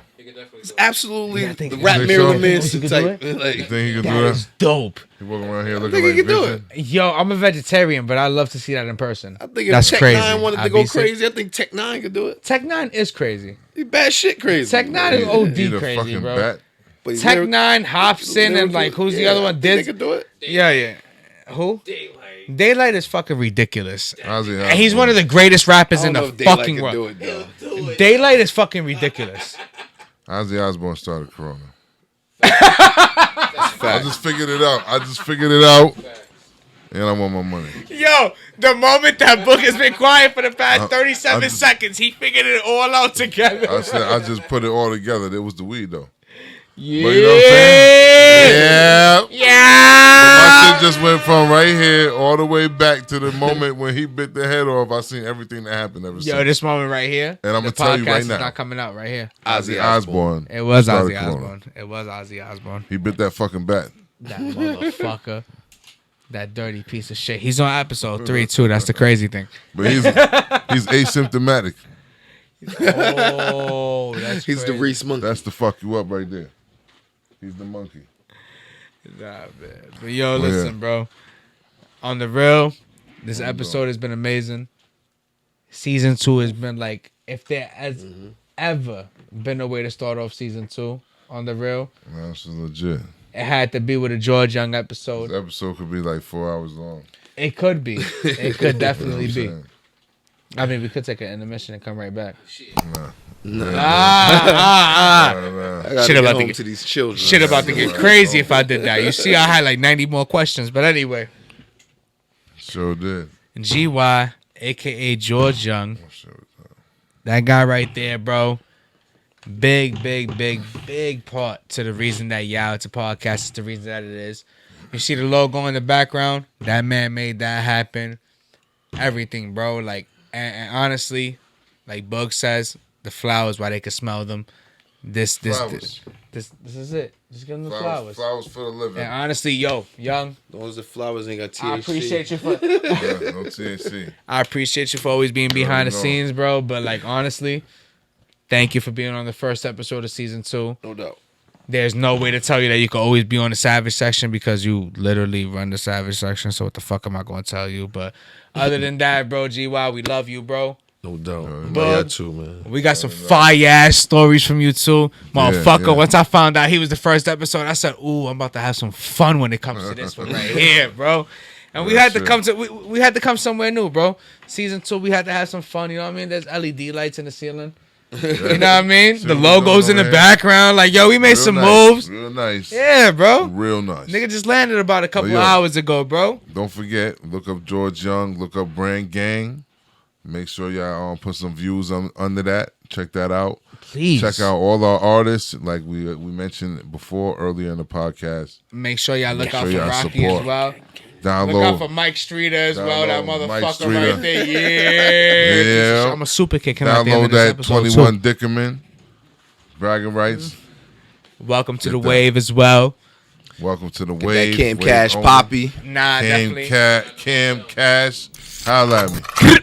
Speaker 4: It's absolutely
Speaker 3: Yeah, I think
Speaker 4: the
Speaker 3: he
Speaker 4: rap
Speaker 2: can.
Speaker 4: Marilyn
Speaker 2: Think
Speaker 4: Manson
Speaker 3: he can do
Speaker 4: type.
Speaker 2: You
Speaker 4: Like,
Speaker 2: think he can
Speaker 3: That
Speaker 2: do
Speaker 3: is
Speaker 2: that?
Speaker 3: dope.
Speaker 2: He walking around here
Speaker 4: I
Speaker 2: looking
Speaker 4: think
Speaker 2: like
Speaker 4: he can do
Speaker 2: Vision?
Speaker 4: it.
Speaker 3: Yo, I'm a vegetarian, but I love to see that in person.
Speaker 4: I think if
Speaker 3: That's
Speaker 4: Tech
Speaker 3: crazy.
Speaker 4: 9 wanted
Speaker 3: I'd
Speaker 4: to go
Speaker 3: be sick.
Speaker 4: crazy, I think Tech 9 could do it.
Speaker 3: Tech 9 is crazy.
Speaker 4: He bad shit crazy.
Speaker 3: Tech 9 is
Speaker 2: He
Speaker 3: OD
Speaker 2: the
Speaker 3: crazy,
Speaker 2: fucking
Speaker 3: bro.
Speaker 2: bat.
Speaker 4: But he's
Speaker 3: Tech
Speaker 4: lyric-
Speaker 3: 9, Hobson, and like who's the
Speaker 4: yeah,
Speaker 3: other
Speaker 4: I
Speaker 3: one?
Speaker 4: think They
Speaker 3: Diz.
Speaker 4: could do it.
Speaker 3: Yeah. Who? Daylight is fucking ridiculous.
Speaker 2: Ozzy
Speaker 3: And he's one of the greatest rappers
Speaker 4: I
Speaker 3: in
Speaker 4: don't know
Speaker 3: the
Speaker 4: if Daylight
Speaker 3: fucking
Speaker 4: could
Speaker 3: world.
Speaker 4: do it, though.
Speaker 3: Daylight is fucking ridiculous.
Speaker 2: Ozzy Osbourne started Corona.
Speaker 4: Fact.
Speaker 2: I just figured it out. And I want my money.
Speaker 3: Yo, the moment that book has been quiet for the past 37
Speaker 2: I-
Speaker 3: seconds, he figured it all out together.
Speaker 2: I said I just put it all together. It was the weed though.
Speaker 3: Yeah.
Speaker 2: But you know what I'm saying? Yeah. My
Speaker 3: Yeah.
Speaker 2: shit just went from right here all the way back to the moment when he bit the head off. I seen everything that happened ever
Speaker 3: Yo,
Speaker 2: since.
Speaker 3: this moment right here.
Speaker 2: And I'm
Speaker 3: the
Speaker 2: gonna tell you
Speaker 3: podcast
Speaker 2: right
Speaker 3: is
Speaker 2: now.
Speaker 3: not coming out right here.
Speaker 2: Ozzy Osbourne.
Speaker 3: It was
Speaker 2: started
Speaker 3: Ozzy
Speaker 2: Corona.
Speaker 3: Osbourne. It was Ozzy Osbourne.
Speaker 2: He bit that fucking bat.
Speaker 3: That motherfucker. That dirty piece of shit. He's on episode 3 too. That's the crazy thing.
Speaker 2: But he's asymptomatic.
Speaker 3: Oh, that's
Speaker 4: He's the
Speaker 3: crazy.
Speaker 4: Reese Monkey.
Speaker 2: That's the fuck you up right there. He's the monkey.
Speaker 3: Nah, man. But yo, listen, bro. On the real, this episode has been amazing. Season 2 has been like, if there has ever been a way to start off season 2 on the real,
Speaker 2: That's legit.
Speaker 3: it had to be with a George Young
Speaker 2: This
Speaker 3: episode.
Speaker 2: episode could be like 4 hours long.
Speaker 3: It could be. It could definitely be.
Speaker 2: You know what
Speaker 3: I mean, we could take an intermission and come right back.
Speaker 2: I'm saying?
Speaker 4: I gotta
Speaker 3: Shit
Speaker 4: get
Speaker 3: about to
Speaker 4: home
Speaker 3: get-
Speaker 4: to these children.
Speaker 3: Shit about to get crazy if I did that. You see, I had like 90 more questions. But anyway,
Speaker 2: Sure did.
Speaker 3: GY, a.k.a. George Young.
Speaker 2: Sure did.
Speaker 3: That guy right there, bro. Big part to the reason that YaooItzAPodcast is the reason that it is. You see the logo in the background? That man made that happen. Everything, bro. Like, and honestly, like Boog says, the flowers, why they can smell them. This is it. Just give them the flowers.
Speaker 2: Flowers for the living.
Speaker 3: And honestly, yo, Young,
Speaker 4: As long as the flowers ain't got THC.
Speaker 3: I appreciate you for
Speaker 2: Yeah, no THC.
Speaker 3: I appreciate you for always being behind the
Speaker 2: no.
Speaker 3: scenes, bro. But like honestly, thank you for being on the first episode of season 2.
Speaker 4: No doubt.
Speaker 3: There's no way to tell you that you can always be on the Savage section because you literally run the Savage section. So what the fuck am I going to tell you? But other than that, bro, GY, we love you, bro.
Speaker 4: No doubt.
Speaker 3: Bug.
Speaker 4: Yeah, too, man.
Speaker 3: We got some fire ass stories from you too, motherfucker.
Speaker 2: yeah.
Speaker 3: Once I found out he was the first episode, I said, "Ooh, I'm about to have some fun when it comes to this one right here, bro." And we had to come to we had to come somewhere new, bro. Season 2, we had to have some fun. You know what I mean? There's LED lights in the ceiling. You know what I mean? The
Speaker 2: See what's
Speaker 3: logos
Speaker 2: going
Speaker 3: in
Speaker 2: on
Speaker 3: the
Speaker 2: here.
Speaker 3: background. Like, yo, we made
Speaker 2: Real
Speaker 3: some
Speaker 2: nice,
Speaker 3: moves.
Speaker 2: Real nice.
Speaker 3: Yeah, bro.
Speaker 2: Real nice.
Speaker 3: Nigga just landed about a couple
Speaker 2: yo.
Speaker 3: hours ago, bro.
Speaker 2: Don't forget, look up George Young, look up BrandGang. Make sure y'all put some views under that. Check that out.
Speaker 3: Please.
Speaker 2: Check out all our artists, like we mentioned before earlier in the podcast.
Speaker 3: Make sure y'all look
Speaker 2: Make
Speaker 3: out
Speaker 2: sure
Speaker 3: for
Speaker 2: y'all
Speaker 3: Rocky
Speaker 2: support.
Speaker 3: as well.
Speaker 2: Download.
Speaker 3: Look out for Mike Streeter as well. That
Speaker 2: Download Mike
Speaker 3: motherfucker
Speaker 2: Streeter.
Speaker 3: right there.
Speaker 2: Yeah.
Speaker 3: I'm a super kick him out the end
Speaker 2: Download
Speaker 3: of this
Speaker 2: that
Speaker 3: episode
Speaker 2: 21
Speaker 3: too.
Speaker 2: Dickerman. Bragging rights.
Speaker 3: Welcome to
Speaker 2: Get
Speaker 3: the
Speaker 2: that.
Speaker 3: wave as well.
Speaker 2: Welcome to the
Speaker 4: That
Speaker 2: wave.
Speaker 4: Cam
Speaker 2: Wave
Speaker 4: Cash
Speaker 2: only.
Speaker 4: Poppy.
Speaker 3: Nah,
Speaker 2: Cam
Speaker 3: definitely.
Speaker 2: Cam Cash. Holla at me.